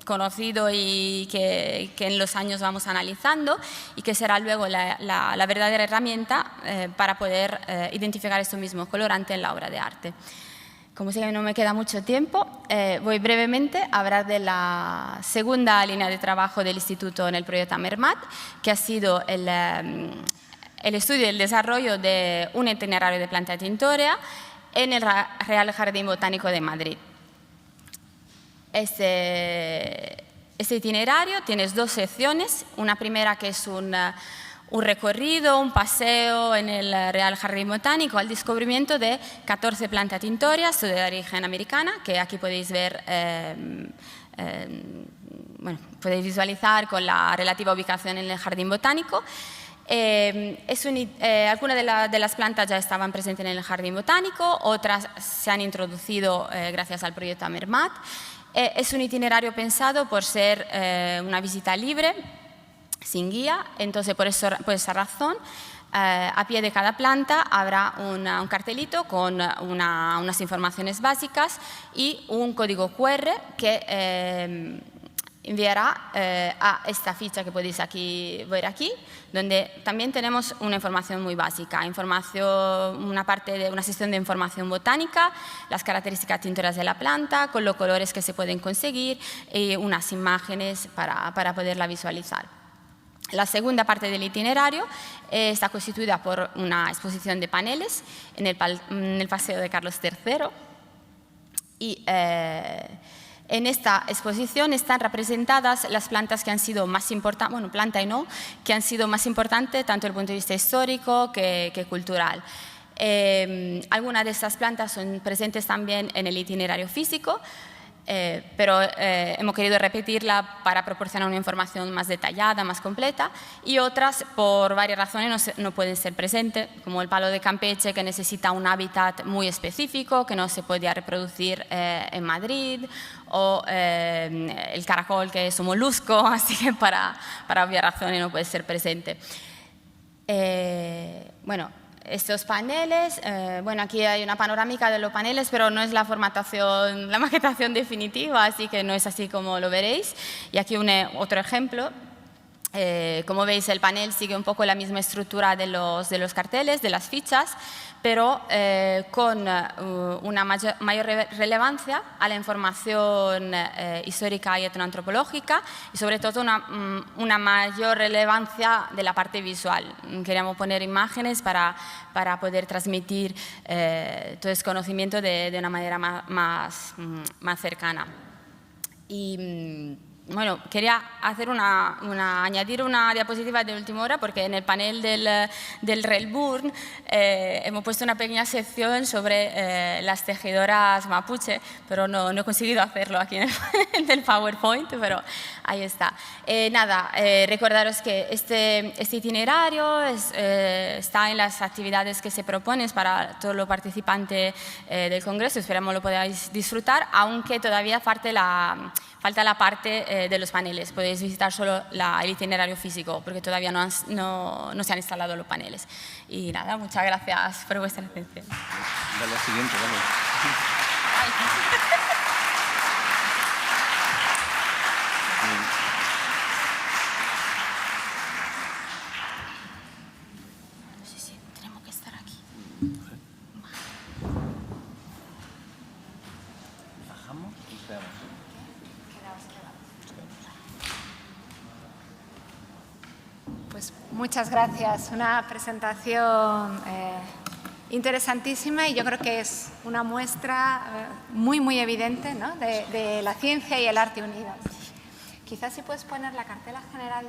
conocidos y que en los años vamos analizando, y que será luego la verdadera herramienta para poder identificar estos mismos colorantes en la obra de arte. Como sé que no me queda mucho tiempo, voy brevemente a hablar de la segunda línea de trabajo del instituto en el proyecto AMERMAT, que ha sido el estudio y el desarrollo de un itinerario de planta tintorea en el Real Jardín Botánico de Madrid. Este itinerario tiene dos secciones. Una primera que es un recorrido, un paseo en el Real Jardín Botánico al descubrimiento de 14 plantas tintorias de origen americana, que aquí podéis ver, podéis visualizar con la relativa ubicación en el Jardín Botánico. Algunas de las plantas ya estaban presentes en el Jardín Botánico, otras se han introducido gracias al proyecto AMERMAT. Es un itinerario pensado por ser una visita libre, sin guía, entonces por esa razón a pie de cada planta habrá un cartelito con unas informaciones básicas y un código QR que enviará a esta ficha que podéis ver aquí, donde también tenemos una información muy básica, una parte de una sección de información botánica, las características tintoreras de la planta, con los colores que se pueden conseguir y unas imágenes para poderla visualizar. La segunda parte del itinerario está constituida por una exposición de paneles en el Paseo de Carlos III y en esta exposición están representadas las plantas que han sido más importantes, que han sido más importantes tanto desde el punto de vista histórico que cultural. Algunas de estas plantas son presentes también en el itinerario físico, pero hemos querido repetirla para proporcionar una información más detallada, más completa, y otras por varias razones no pueden ser presentes, como el palo de Campeche, que necesita un hábitat muy específico que no se podía reproducir en Madrid, o el caracol, que es un molusco, así que para obvias razones no puede ser presente. Estos paneles, aquí hay una panorámica de los paneles, pero no es la maquetación definitiva, así que no es así como lo veréis. Y aquí otro ejemplo. Como veis, el panel sigue un poco la misma estructura de los carteles, de las fichas, pero con una mayor relevancia a la información histórica y etnoantropológica, y sobre todo una mayor relevancia de la parte visual. Queríamos poner imágenes para poder transmitir todo ese conocimiento de una manera más cercana. Y bueno, quería hacer añadir una diapositiva de última hora porque en el panel del Relburn hemos puesto una pequeña sección sobre las tejedoras mapuche, pero no he conseguido hacerlo aquí en el PowerPoint, pero ahí está. Recordaros que este itinerario está en las actividades que se proponen para todos los participantes del Congreso. Esperamos lo podáis disfrutar, aunque todavía falta la parte de los paneles. Podéis visitar solo el itinerario físico porque todavía no se han instalado los paneles. Y nada, muchas gracias por vuestra atención. Dale al siguiente, dale. Sí, tenemos que estar aquí. Bajamos y quedamos. Pues muchas gracias. Una presentación interesantísima y yo creo que es una muestra muy evidente, ¿no?, de la ciencia y el arte unidos. Quizás si puedes poner la cartela general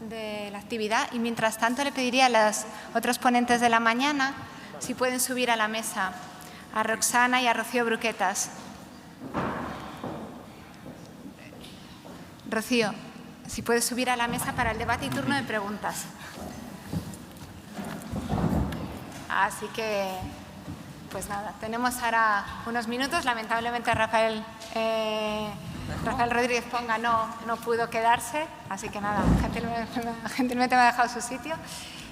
de la actividad y mientras tanto le pediría a los otros ponentes de la mañana si pueden subir a la mesa a Roxana y a Rocío Bruquetas. Rocío, si puedes subir a la mesa para el debate y turno de preguntas. Así que, pues nada, tenemos ahora unos minutos. Lamentablemente Rafael Rodríguez Ponga no pudo quedarse, así que nada, gentilmente me ha dejado su sitio.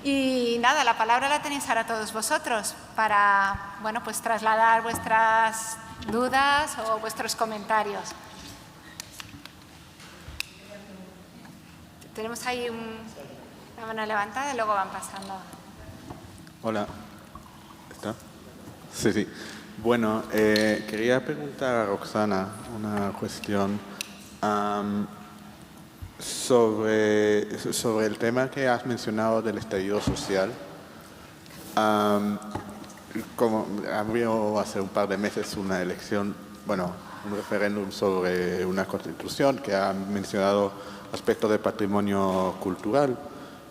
Y nada, la palabra la tenéis ahora todos vosotros para, bueno, pues trasladar vuestras dudas o vuestros comentarios. Tenemos ahí una mano levantada y luego van pasando. Hola. ¿Está? Sí. Bueno, quería preguntar a Roxana una cuestión sobre el tema que has mencionado del estallido social. Como abrió hace un par de meses una elección, un referéndum sobre una constitución que ha mencionado aspectos de patrimonio cultural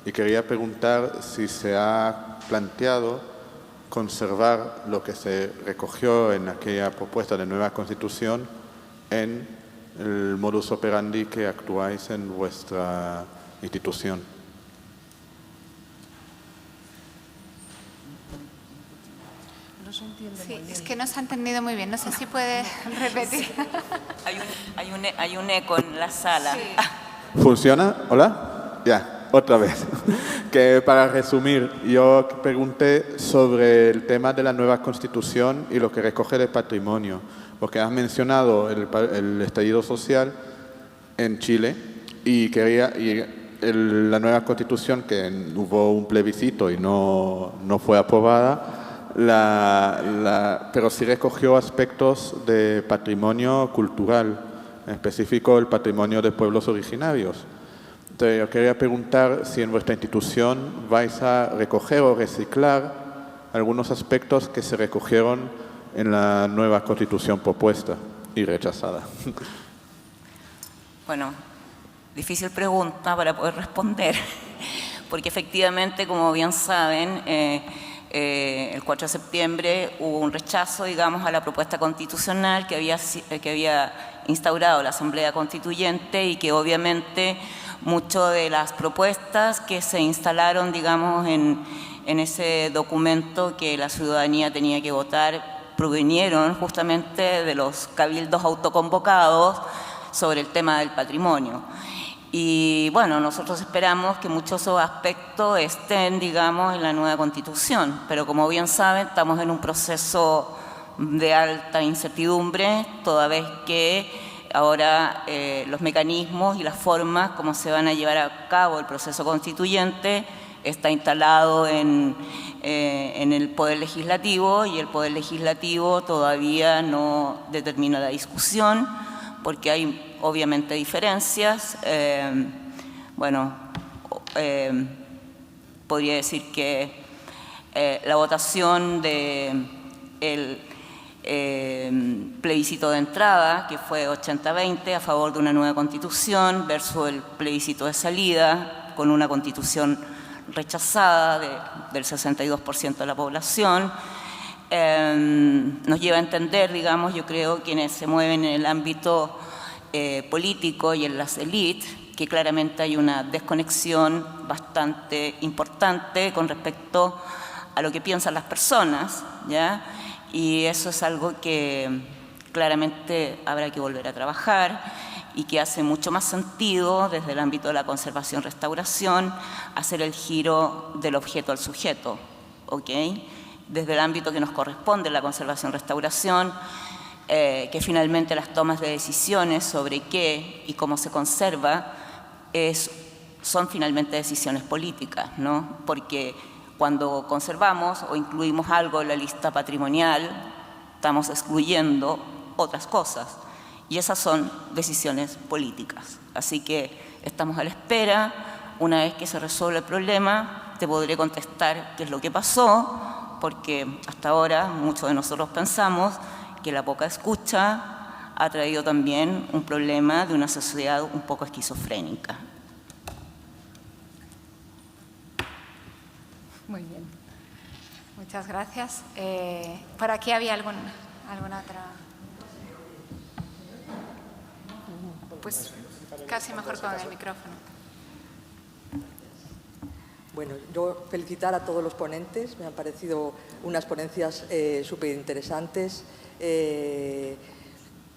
y quería preguntar si se ha planteado conservar lo que se recogió en aquella propuesta de nueva constitución en el modus operandi que actuáis en vuestra institución. Sí, es que no se ha entendido muy bien. No sé si puede repetir. Sí. Hay un eco en la sala. Sí. ¿Funciona? ¿Hola? Ya, otra vez. Que para resumir, yo pregunté sobre el tema de la nueva Constitución y lo que recoge de patrimonio, porque has mencionado el estallido social en Chile y la nueva Constitución, que hubo un plebiscito y no fue aprobada, pero sí recogió aspectos de patrimonio cultural, en específico el patrimonio de pueblos originarios. Entonces, yo quería preguntar si en vuestra institución vais a recoger o reciclar algunos aspectos que se recogieron en la nueva Constitución propuesta y rechazada. Bueno, difícil pregunta para poder responder, porque efectivamente, como bien saben, el 4 de septiembre hubo un rechazo, digamos, a la propuesta constitucional que había instaurado la Asamblea Constituyente y que obviamente muchas de las propuestas que se instalaron, digamos, en ese documento que la ciudadanía tenía que votar provinieron justamente de los cabildos autoconvocados sobre el tema del patrimonio. Y bueno, nosotros esperamos que muchos de esos aspectos estén, digamos, en la nueva Constitución, pero como bien saben, estamos en un proceso de alta incertidumbre, toda vez que ahora los mecanismos y las formas como se van a llevar a cabo el proceso constituyente está instalado en el Poder Legislativo y el Poder Legislativo todavía no determina la discusión porque hay obviamente diferencias. Podría decir que la votación de plebiscito de entrada, que fue 80-20, a favor de una nueva constitución, versus el plebiscito de salida, con una constitución rechazada del 62% de la población. Nos lleva a entender, digamos, yo creo, quienes se mueven en el ámbito político y en las élites, que claramente hay una desconexión bastante importante con respecto a lo que piensan las personas, ¿ya? Y eso es algo que claramente habrá que volver a trabajar y que hace mucho más sentido desde el ámbito de la conservación-restauración hacer el giro del objeto al sujeto, ¿ok? Desde el ámbito que nos corresponde la conservación-restauración, que finalmente las tomas de decisiones sobre qué y cómo se conserva son finalmente decisiones políticas, ¿no? Porque cuando conservamos o incluimos algo en la lista patrimonial, estamos excluyendo otras cosas y esas son decisiones políticas. Así que estamos a la espera. Una vez que se resuelva el problema, te podré contestar qué es lo que pasó, porque hasta ahora muchos de nosotros pensamos que la poca escucha ha traído también un problema de una sociedad un poco esquizofrénica. Muy bien. Muchas gracias. ¿Por aquí había alguna otra? Pues casi mejor con el micrófono. Bueno, yo felicitar a todos los ponentes. Me han parecido unas ponencias súper interesantes. Que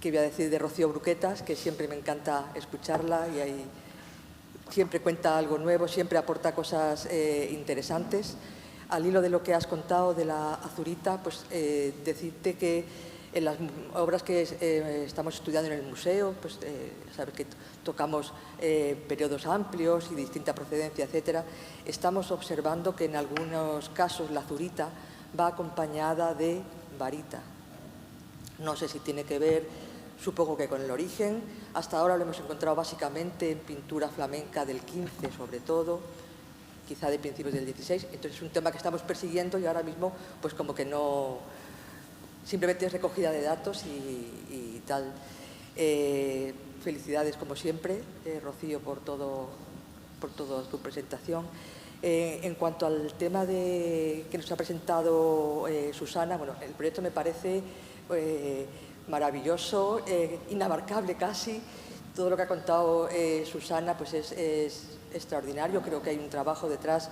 voy a decir de Rocío Bruquetas, que siempre me encanta escucharla y ahí siempre cuenta algo nuevo, siempre aporta cosas interesantes. Al hilo de lo que has contado de la azurita, pues decirte que en las obras que estamos estudiando en el museo, pues sabes que tocamos periodos amplios y distinta procedencia, etcétera, estamos observando que en algunos casos la azurita va acompañada de varita. No sé si tiene que ver, supongo que con el origen. Hasta ahora lo hemos encontrado básicamente en pintura flamenca del 15, sobre todo, quizá de principios del 16. Entonces es un tema que estamos persiguiendo y ahora mismo pues como que no... Simplemente es recogida de datos y tal. Felicidades como siempre, Rocío, por toda tu presentación. En cuanto al tema que nos ha presentado Susana, bueno, el proyecto me parece maravilloso, inabarcable casi. Todo lo que ha contado Susana pues es extraordinario. Creo que hay un trabajo detrás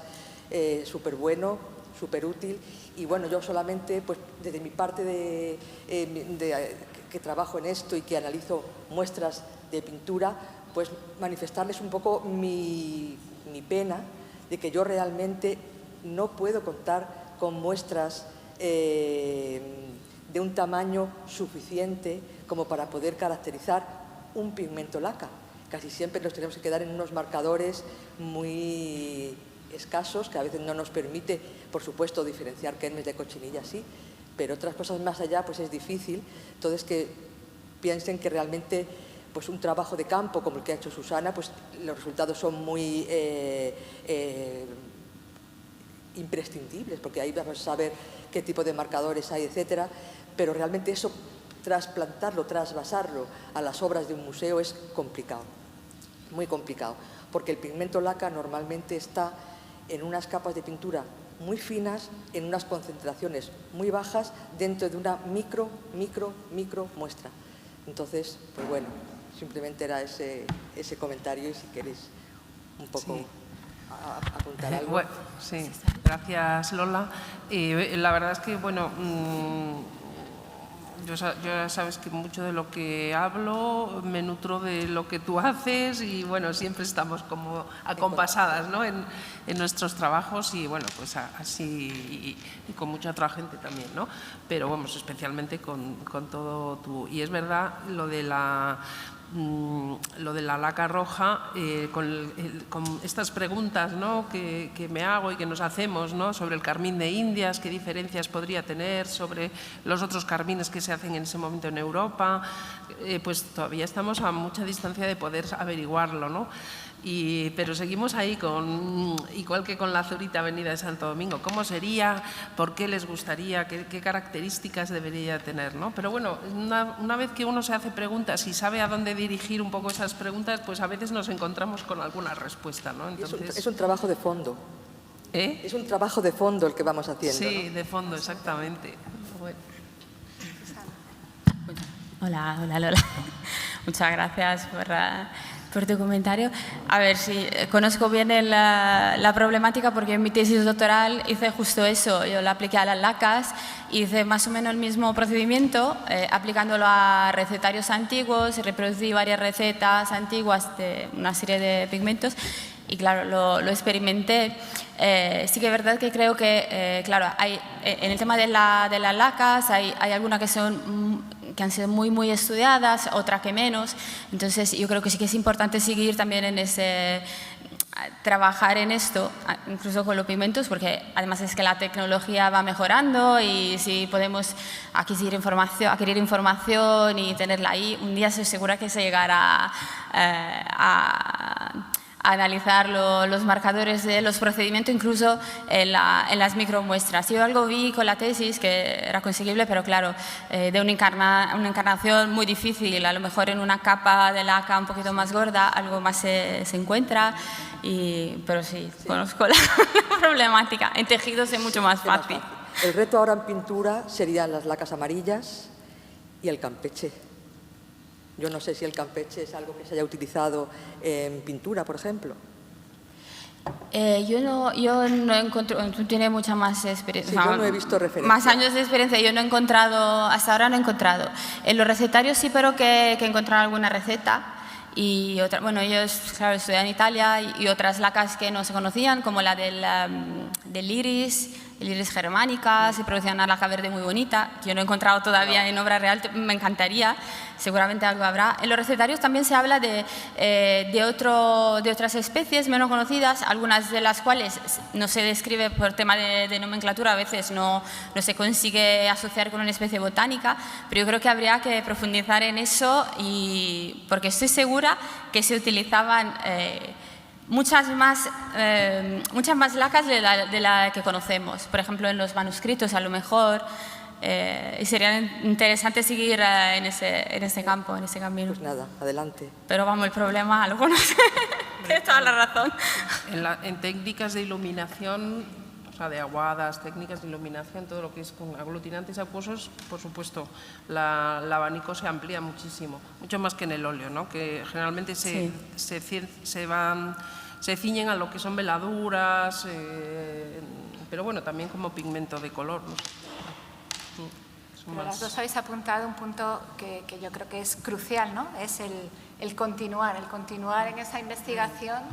súper bueno, súper útil. Y bueno, yo solamente, pues desde mi parte que trabajo en esto y que analizo muestras de pintura, pues manifestarles un poco mi pena de que yo realmente no puedo contar con muestras de un tamaño suficiente como para poder caracterizar un pigmento laca. Casi siempre nos tenemos que quedar en unos marcadores muy escasos, que a veces no nos permite, por supuesto, diferenciar kermes de cochinilla, sí, pero otras cosas más allá pues es difícil. Entonces, que piensen que realmente pues un trabajo de campo como el que ha hecho Susana, pues los resultados son muy imprescindibles, porque ahí vamos a saber qué tipo de marcadores hay, etcétera, pero realmente eso, trasplantarlo, trasvasarlo a las obras de un museo es complicado, muy complicado, porque el pigmento laca normalmente está en unas capas de pintura muy finas, en unas concentraciones muy bajas, dentro de una micro muestra. Entonces, pues bueno, simplemente era ese comentario y si queréis un poco... Sí. Apuntar algo. Bueno, sí, gracias Lola. La verdad es que, bueno, yo ya sabes que mucho de lo que hablo me nutro de lo que tú haces y, bueno, siempre estamos como acompasadas, ¿no? en nuestros trabajos y, bueno, pues así y con mucha otra gente también, ¿no? Pero, vamos, especialmente con todo tú. Y es verdad lo de la lo de la laca roja, con estas preguntas, ¿no?, que me hago y que nos hacemos, ¿no?, sobre el carmín de Indias, qué diferencias podría tener sobre los otros carmines que se hacen en ese momento en Europa, pues todavía estamos a mucha distancia de poder averiguarlo, ¿no? Pero seguimos ahí, igual que con la Zurita Avenida de Santo Domingo. ¿Cómo sería? ¿Por qué les gustaría? ¿Qué características debería tener, ¿no? Pero bueno, una vez que uno se hace preguntas y sabe a dónde dirigir un poco esas preguntas, pues a veces nos encontramos con alguna respuesta, ¿no? Entonces, es un trabajo de fondo. Es un trabajo de fondo el que vamos haciendo. Sí, ¿no? de fondo, exactamente. Bueno. Hola, Lola. Muchas gracias por tu comentario. A ver, sí, conozco bien la problemática porque en mi tesis doctoral hice justo eso. Yo la apliqué a las lacas, hice más o menos el mismo procedimiento, aplicándolo a recetarios antiguos, reproducí varias recetas antiguas de una serie de pigmentos y claro, lo experimenté. Sí que es verdad que creo que, claro, en el tema de las lacas hay algunas que han sido muy estudiadas, otras que menos. Entonces, yo creo que sí que es importante seguir también en trabajar en esto, incluso con los pigmentos, porque además es que la tecnología va mejorando y si podemos adquirir información y tenerla ahí, un día estoy segura que se llegará a analizar los marcadores de los procedimientos, incluso en las micromuestras. Yo algo vi con la tesis que era conseguible, pero claro, de una encarnación muy difícil, a lo mejor en una capa de laca un poquito más gorda, algo más se encuentra, pero sí, conozco la problemática. En tejidos es mucho más fácil. El reto ahora en pintura serían las lacas amarillas y el campeche. Yo no sé si el campeche es algo que se haya utilizado en pintura, por ejemplo. Yo no encuentro, tú tienes mucha más experiencia. Sí, yo no he visto referencia. Más años de experiencia, yo no he encontrado, hasta ahora no he encontrado. En los recetarios sí, pero que he encontrado alguna receta. Y otra, bueno, yo claro, estudié en Italia y otras lacas que no se conocían, como la del iris, el iris germánica, se producía una laca verde muy bonita, que yo no he encontrado todavía en obra real, me encantaría, seguramente algo habrá. En los recetarios también se habla de otras especies menos conocidas, algunas de las cuales no se describe por tema de nomenclatura, a veces no se consigue asociar con una especie botánica, pero yo creo que habría que profundizar en eso, porque estoy segura que se utilizaban muchas más lacas de la que conocemos. Por ejemplo, en los manuscritos a lo mejor, y sería interesante seguir en ese campo, en ese camino. Pues nada, adelante. Pero vamos, el problema lo conoce. Tienes toda la razón. En técnicas de iluminación, o sea, de aguadas, técnicas de iluminación, todo lo que es con aglutinantes acuosos, por supuesto, el abanico se amplía muchísimo, mucho más que en el óleo, ¿no? Que generalmente se ciñen a lo que son veladuras, pero bueno, también como pigmento de color, ¿no? Pero las dos habéis apuntado un punto que yo creo que es crucial, ¿no? Es el continuar en esa investigación.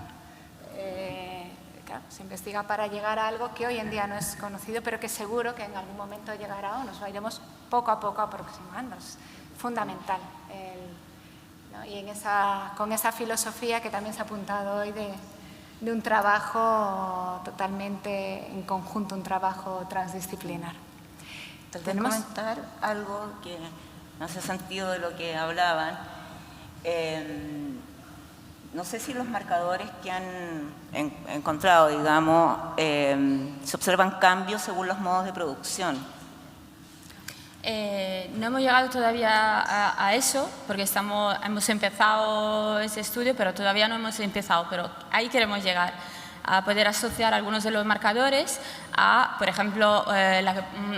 Claro, se investiga para llegar a algo que hoy en día no es conocido, pero que seguro que en algún momento llegará o nos iremos poco a poco aproximando. Es fundamental. ¿No? Y con esa filosofía que también se ha apuntado hoy de un trabajo totalmente en conjunto, un trabajo transdisciplinar. Tal vez comentar algo que no hace sentido de lo que hablaban. No sé si los marcadores que han encontrado, digamos, se observan cambios según los modos de producción. No hemos llegado todavía a eso, porque hemos empezado ese estudio, pero todavía no hemos empezado, pero ahí queremos llegar, a poder asociar algunos de los marcadores a, por ejemplo,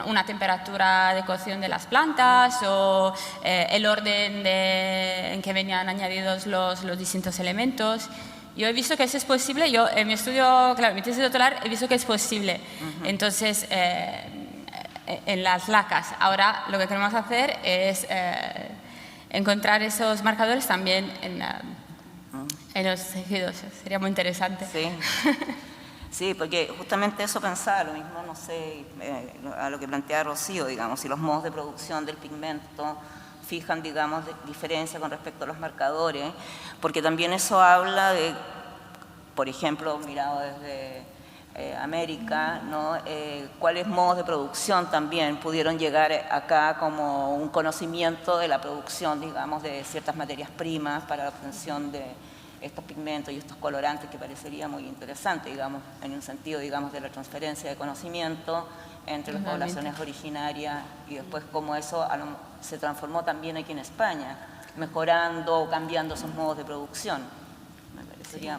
una temperatura de cocción de las plantas o el orden en que venían añadidos los distintos elementos. Yo he visto que eso es posible, yo en mi estudio, claro, en mi tesis doctoral he visto que es posible. Entonces, en las lacas. Ahora lo que queremos hacer es encontrar esos marcadores también en los tejidos. Sería muy interesante. Sí. Sí, porque justamente eso pensaba, lo mismo, no sé, a lo que plantea Rocío, digamos, si los modos de producción del pigmento fijan, digamos, diferencia con respecto a los marcadores, porque también eso habla de, por ejemplo, mirado desde América, ¿no? Cuáles modos de producción también pudieron llegar acá como un conocimiento de la producción, digamos, de ciertas materias primas para la obtención de estos pigmentos y estos colorantes, que parecería muy interesante, digamos, en un sentido, digamos, de la transferencia de conocimiento entre las poblaciones originarias, y después cómo eso se transformó también aquí en España, mejorando o cambiando esos modos de producción. Me parecería,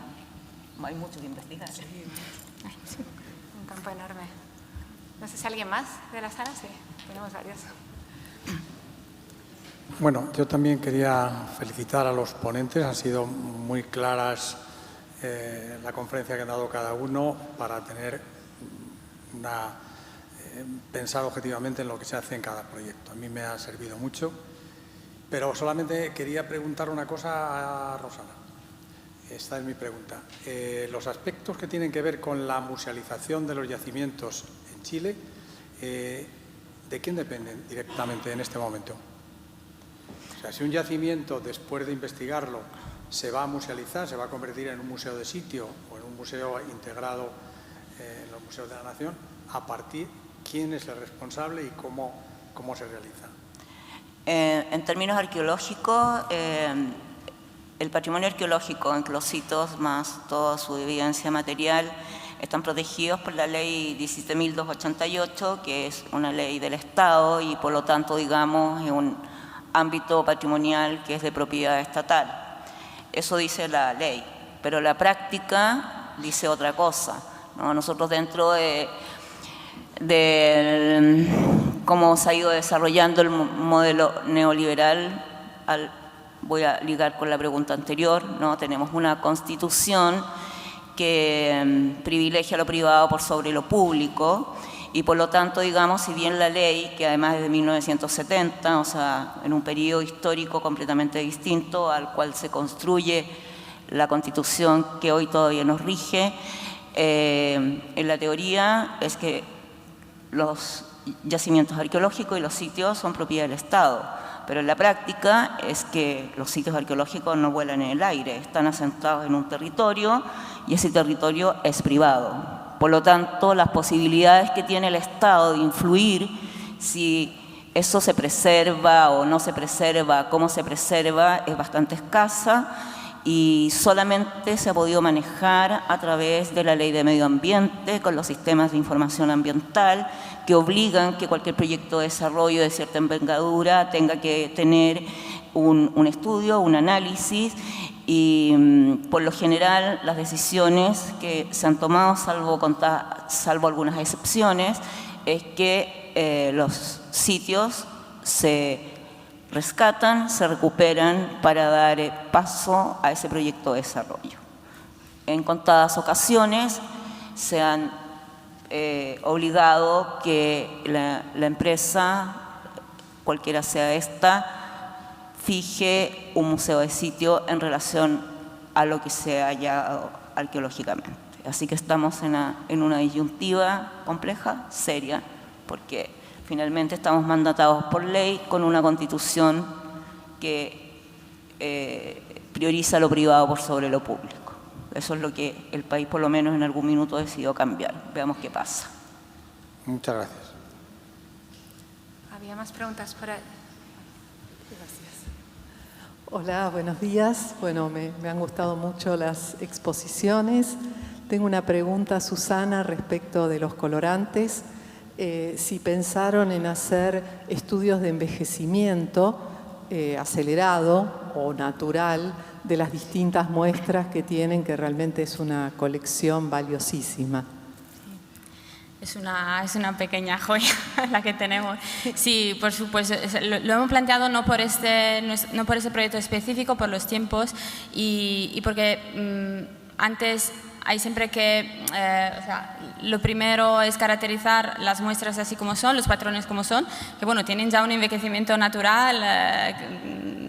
hay mucho que investigar. Sí. Un campo enorme. No sé si alguien más de la sala, sí, tenemos varios. Bueno, yo también quería felicitar a los ponentes, han sido muy claras la conferencia que han dado cada uno para tener pensar objetivamente en lo que se hace en cada proyecto. A mí me ha servido mucho, pero solamente quería preguntar una cosa a Rosana. Esta es mi pregunta. Los aspectos que tienen que ver con la musealización de los yacimientos en Chile, ¿de quién dependen directamente en este momento? O sea, si un yacimiento, después de investigarlo, se va a musealizar, se va a convertir en un museo de sitio o en un museo integrado en los museos de la nación, a partir, ¿quién es el responsable y cómo se realiza? En términos arqueológicos, el patrimonio arqueológico, en los sitios más toda su evidencia material, están protegidos por la ley 17.288, que es una ley del Estado y por lo tanto, digamos, es un ámbito patrimonial que es de propiedad estatal. Eso dice la ley, pero la práctica dice otra cosa, ¿no? Nosotros dentro de cómo se ha ido desarrollando el modelo neoliberal, voy a ligar con la pregunta anterior, ¿no? Tenemos una constitución que privilegia lo privado por sobre lo público y por lo tanto, digamos, si bien la ley, que además es de 1970, o sea, en un periodo histórico completamente distinto al cual se construye la constitución que hoy todavía nos rige, en la teoría es que los yacimientos arqueológicos y los sitios son propiedad del Estado, pero en la práctica es que los sitios arqueológicos no vuelan en el aire, están asentados en un territorio y ese territorio es privado. Por lo tanto, las posibilidades que tiene el Estado de influir si eso se preserva o no se preserva, cómo se preserva, es bastante escasa y solamente se ha podido manejar a través de la Ley de Medio Ambiente, con los sistemas de información ambiental, que obligan que cualquier proyecto de desarrollo de cierta envergadura tenga que tener un estudio, un análisis, y por lo general las decisiones que se han tomado, salvo algunas excepciones, es que los sitios se rescatan, se recuperan para dar paso a ese proyecto de desarrollo. En contadas ocasiones se han obligado que la empresa, cualquiera sea esta, fije un museo de sitio en relación a lo que se ha hallado arqueológicamente. Así que estamos en una disyuntiva compleja, seria, porque finalmente estamos mandatados por ley con una constitución que prioriza lo privado por sobre lo público. Eso es lo que el país, por lo menos en algún minuto, decidió cambiar. Veamos qué pasa. Muchas gracias. ¿Había más preguntas por ahí? Hola, buenos días. Bueno, me han gustado mucho las exposiciones. Tengo una pregunta, Susana, respecto de los colorantes. Si pensaron en hacer estudios de envejecimiento acelerado o natural de las distintas muestras que tienen, que realmente es una colección valiosísima. Es una pequeña joya la que tenemos. Sí, por supuesto, lo hemos planteado no por ese proyecto específico, por los tiempos y porque antes hay siempre que, o sea, lo primero es caracterizar las muestras así como son, los patrones como son, que bueno, tienen ya un envejecimiento natural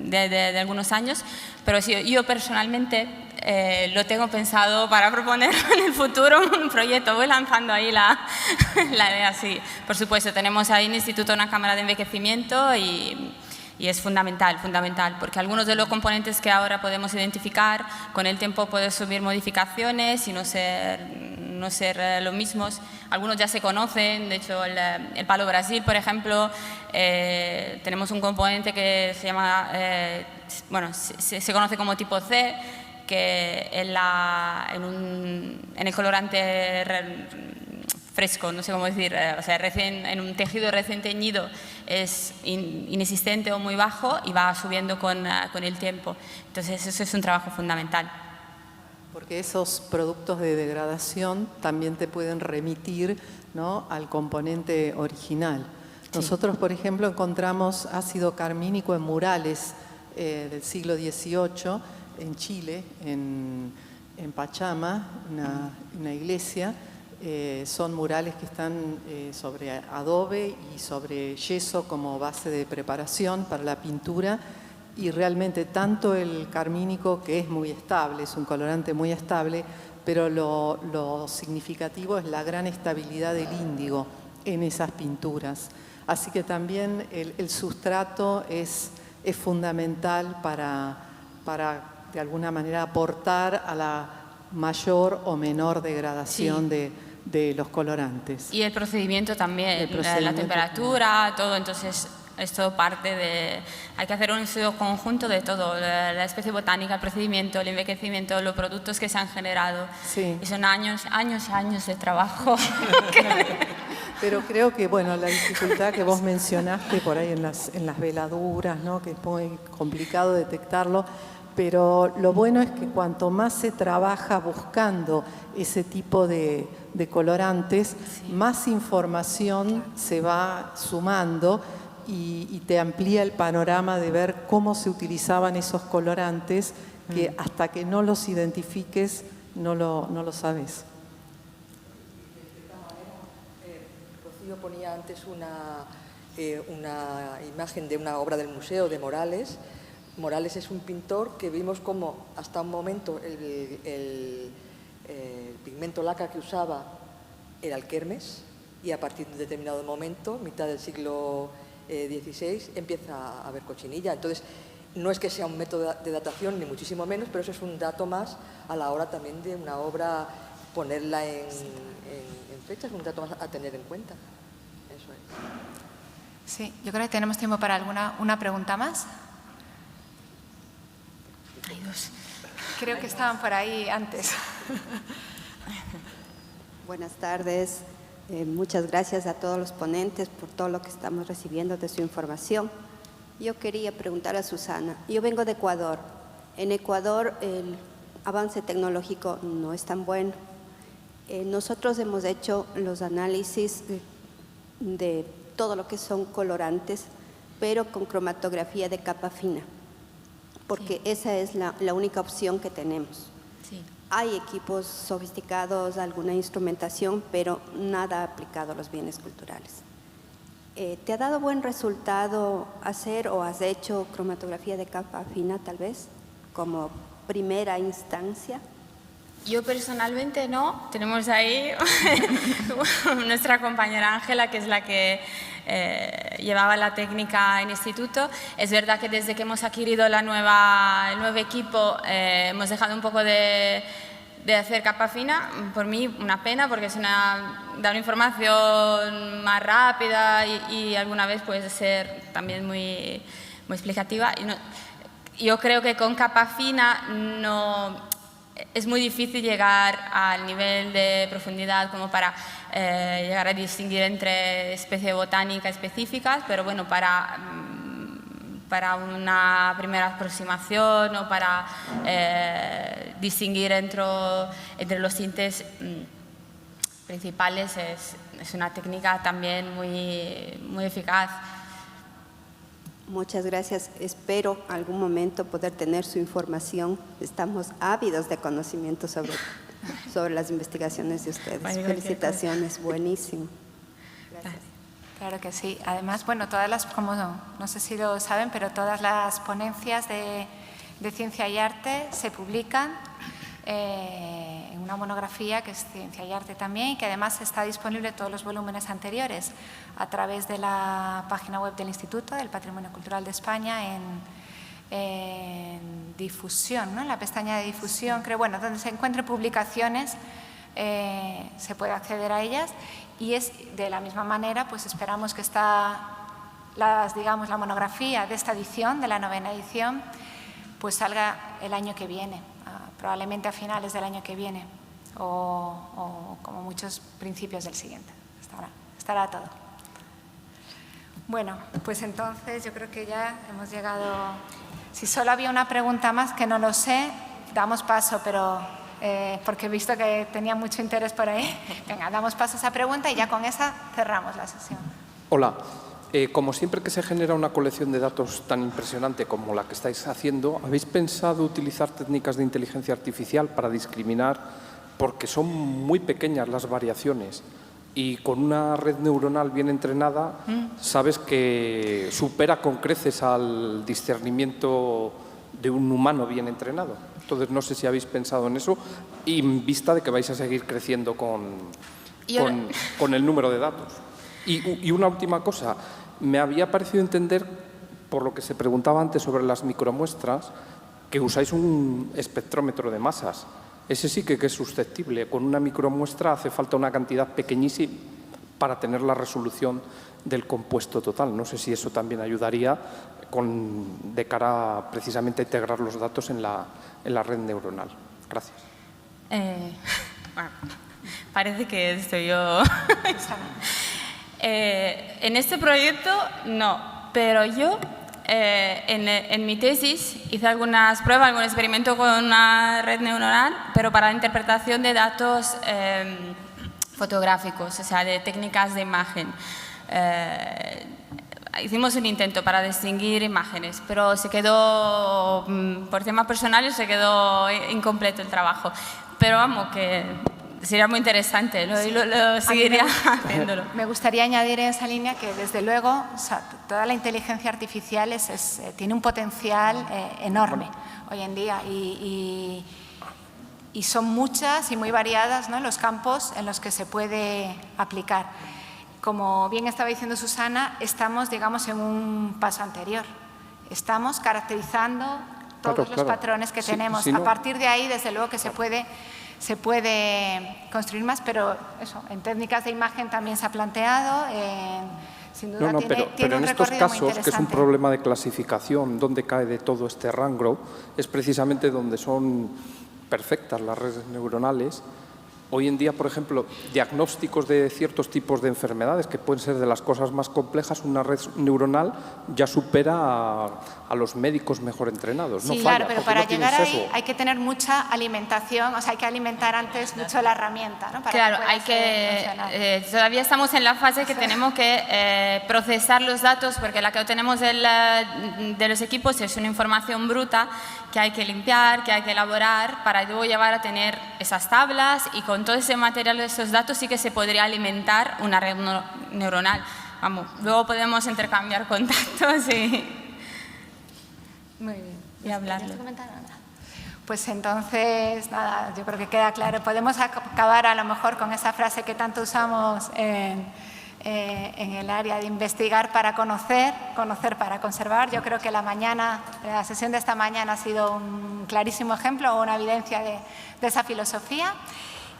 de algunos años, pero sí, yo personalmente lo tengo pensado para proponer en el futuro un proyecto. Voy lanzando ahí la idea, sí. Por supuesto, tenemos ahí en el instituto una cámara de envejecimiento y Y es fundamental, porque algunos de los componentes que ahora podemos identificar, con el tiempo pueden subir modificaciones y no ser los mismos. Algunos ya se conocen, de hecho el palo Brasil, por ejemplo, tenemos un componente que se llama, se conoce como tipo C, que en el colorante fresco, no sé cómo decir, o sea, en un tejido recién teñido es inexistente o muy bajo y va subiendo con el tiempo. Entonces eso es un trabajo fundamental. Porque esos productos de degradación también te pueden remitir, ¿no?, al componente original. Sí. Nosotros, por ejemplo, encontramos ácido carmínico en murales del siglo XVIII en Chile, en Pachama, una iglesia. Son murales que están sobre adobe y sobre yeso como base de preparación para la pintura, y realmente tanto el carmínico, que es muy estable, es un colorante muy estable, pero lo significativo es la gran estabilidad del índigo en esas pinturas. Así que también el sustrato es fundamental para de alguna manera aportar a la mayor o menor degradación de los colorantes. Y el procedimiento también, la temperatura, todo, entonces es todo parte de... Hay que hacer un estudio conjunto de todo, la especie botánica, el procedimiento, el envejecimiento, los productos que se han generado. Sí. Y son años y años de trabajo. Pero creo que, bueno, la dificultad que vos mencionaste por ahí en las veladuras, ¿no?, que es muy complicado detectarlo, pero lo bueno es que cuanto más se trabaja buscando ese tipo de colorantes, más información se va sumando y te amplía el panorama de ver cómo se utilizaban esos colorantes, que hasta que no los identifiques no lo sabes. Rocío ponía antes una imagen de una obra del museo de Morales. Morales es un pintor que vimos como hasta un momento el pigmento laca que usaba era el kermes, y a partir de un determinado momento, mitad del siglo XVI, empieza a haber cochinilla. Entonces, no es que sea un método de datación, ni muchísimo menos, pero eso es un dato más a la hora también de una obra, ponerla en fechas, un dato más a tener en cuenta. Eso es. Sí, yo creo que tenemos tiempo para una pregunta más. Hay dos. Creo que estaban por ahí antes. Buenas tardes. Muchas gracias a todos los ponentes por todo lo que estamos recibiendo de su información. Yo quería preguntar a Susana. Yo vengo de Ecuador. En Ecuador el avance tecnológico no es tan bueno. Nosotros hemos hecho los análisis de todo lo que son colorantes, pero con cromatografía de capa fina, porque esa es la única opción que tenemos. Sí. Hay equipos sofisticados, alguna instrumentación, pero nada aplicado a los bienes culturales. ¿Te ha dado buen resultado hacer o has hecho cromatografía de capa fina, tal vez, como primera instancia? Yo personalmente no. Tenemos ahí nuestra compañera Ángela, que es la que llevaba la técnica en instituto. Es verdad que desde que hemos adquirido el nuevo equipo hemos dejado un poco de hacer capa fina. Por mí una pena, porque da una información más rápida y alguna vez puede ser también muy explicativa. Yo creo que con capa fina es muy difícil llegar al nivel de profundidad como para llegar a distinguir entre especies botánicas específicas, pero bueno, para una primera aproximación o para distinguir entre los tintes principales es una técnica también muy eficaz. Muchas gracias. Espero algún momento poder tener su información. Estamos ávidos de conocimiento sobre las investigaciones de ustedes. Felicitaciones, buenísimo. Gracias. Claro que sí. Además, bueno, como no sé si lo saben, pero todas las ponencias de ciencia y arte se publican en una monografía que es Ciencia y Arte también, y que además está disponible todos los volúmenes anteriores a través de la página web del Instituto del Patrimonio Cultural de España en difusión, ¿no? En la pestaña de difusión, creo, bueno, donde se encuentren publicaciones se puede acceder a ellas, y es de la misma manera, pues esperamos que digamos, la monografía de esta edición, de la 9ª edición, pues salga el año que viene, probablemente a finales del año que viene o como muchos principios del siguiente. Estará todo. Bueno, pues entonces yo creo que ya hemos llegado. Si solo había una pregunta más, que no lo sé, damos paso, pero porque he visto que tenía mucho interés por ahí. Venga, damos paso a esa pregunta y ya con esa cerramos la sesión. Hola. Como siempre que se genera una colección de datos tan impresionante como la que estáis haciendo, ¿habéis pensado utilizar técnicas de inteligencia artificial para discriminar? Porque son muy pequeñas las variaciones y con una red neuronal bien entrenada sabes que supera con creces al discernimiento de un humano bien entrenado. Entonces no sé si habéis pensado en eso y en vista de que vais a seguir creciendo con el número de datos. Y una última cosa, me había parecido entender, por lo que se preguntaba antes sobre las micromuestras, que usáis un espectrómetro de masas. Ese sí que es susceptible. Con una micromuestra hace falta una cantidad pequeñísima para tener la resolución del compuesto total. No sé si eso también ayudaría de cara precisamente a integrar los datos en la red neuronal. Gracias. Bueno, parece que estoy yo... en este proyecto no, pero yo en mi tesis hice algunas pruebas, algún experimento con una red neuronal, pero para la interpretación de datos fotográficos, o sea, de técnicas de imagen. Hicimos un intento para distinguir imágenes, pero se quedó, por temas personales, se quedó incompleto el trabajo. Pero vamos, que... sería muy interesante, ¿no? Sí. Y lo seguiría haciéndolo. Me gustaría añadir en esa línea que, desde luego, o sea, toda la inteligencia artificial tiene un potencial enorme hoy en día y son muchas y muy variadas, ¿no?, los campos en los que se puede aplicar. Como bien estaba diciendo Susana, estamos, digamos, en un paso anterior. Estamos caracterizando todos los patrones que tenemos. A partir de ahí, desde luego, que se puede construir más, pero eso, en técnicas de imagen también se ha planteado, sin duda tiene en un estos recorrido muy casos, que es un interesante. problema de clasificación, donde cae de todo este rango, es precisamente donde son perfectas las redes neuronales. Hoy en día, por ejemplo, diagnósticos de ciertos tipos de enfermedades, que pueden ser de las cosas más complejas, una red neuronal ya supera a los médicos mejor entrenados. Sí, no claro, falla, pero para llegar ahí hay que tener mucha alimentación, o sea, hay que alimentar antes mucho la herramienta, ¿no? Para Claro, que todavía estamos en la fase que tenemos que procesar los datos, porque la que obtenemos de los equipos es una información bruta que hay que limpiar, que hay que elaborar, para luego llevar a tener esas tablas, y con todo ese material de esos datos sí que se podría alimentar una red neuronal. Vamos, luego podemos intercambiar contactos Muy bien. y hablarlo. ¿Quieres comentar nada? Pues entonces, nada, yo creo que queda claro. Podemos acabar a lo mejor con esa frase que tanto usamos en el área de investigar para conocer, conocer para conservar. Yo creo que la sesión de esta mañana ha sido un clarísimo ejemplo o una evidencia de esa filosofía.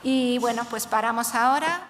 Y bueno, pues paramos ahora.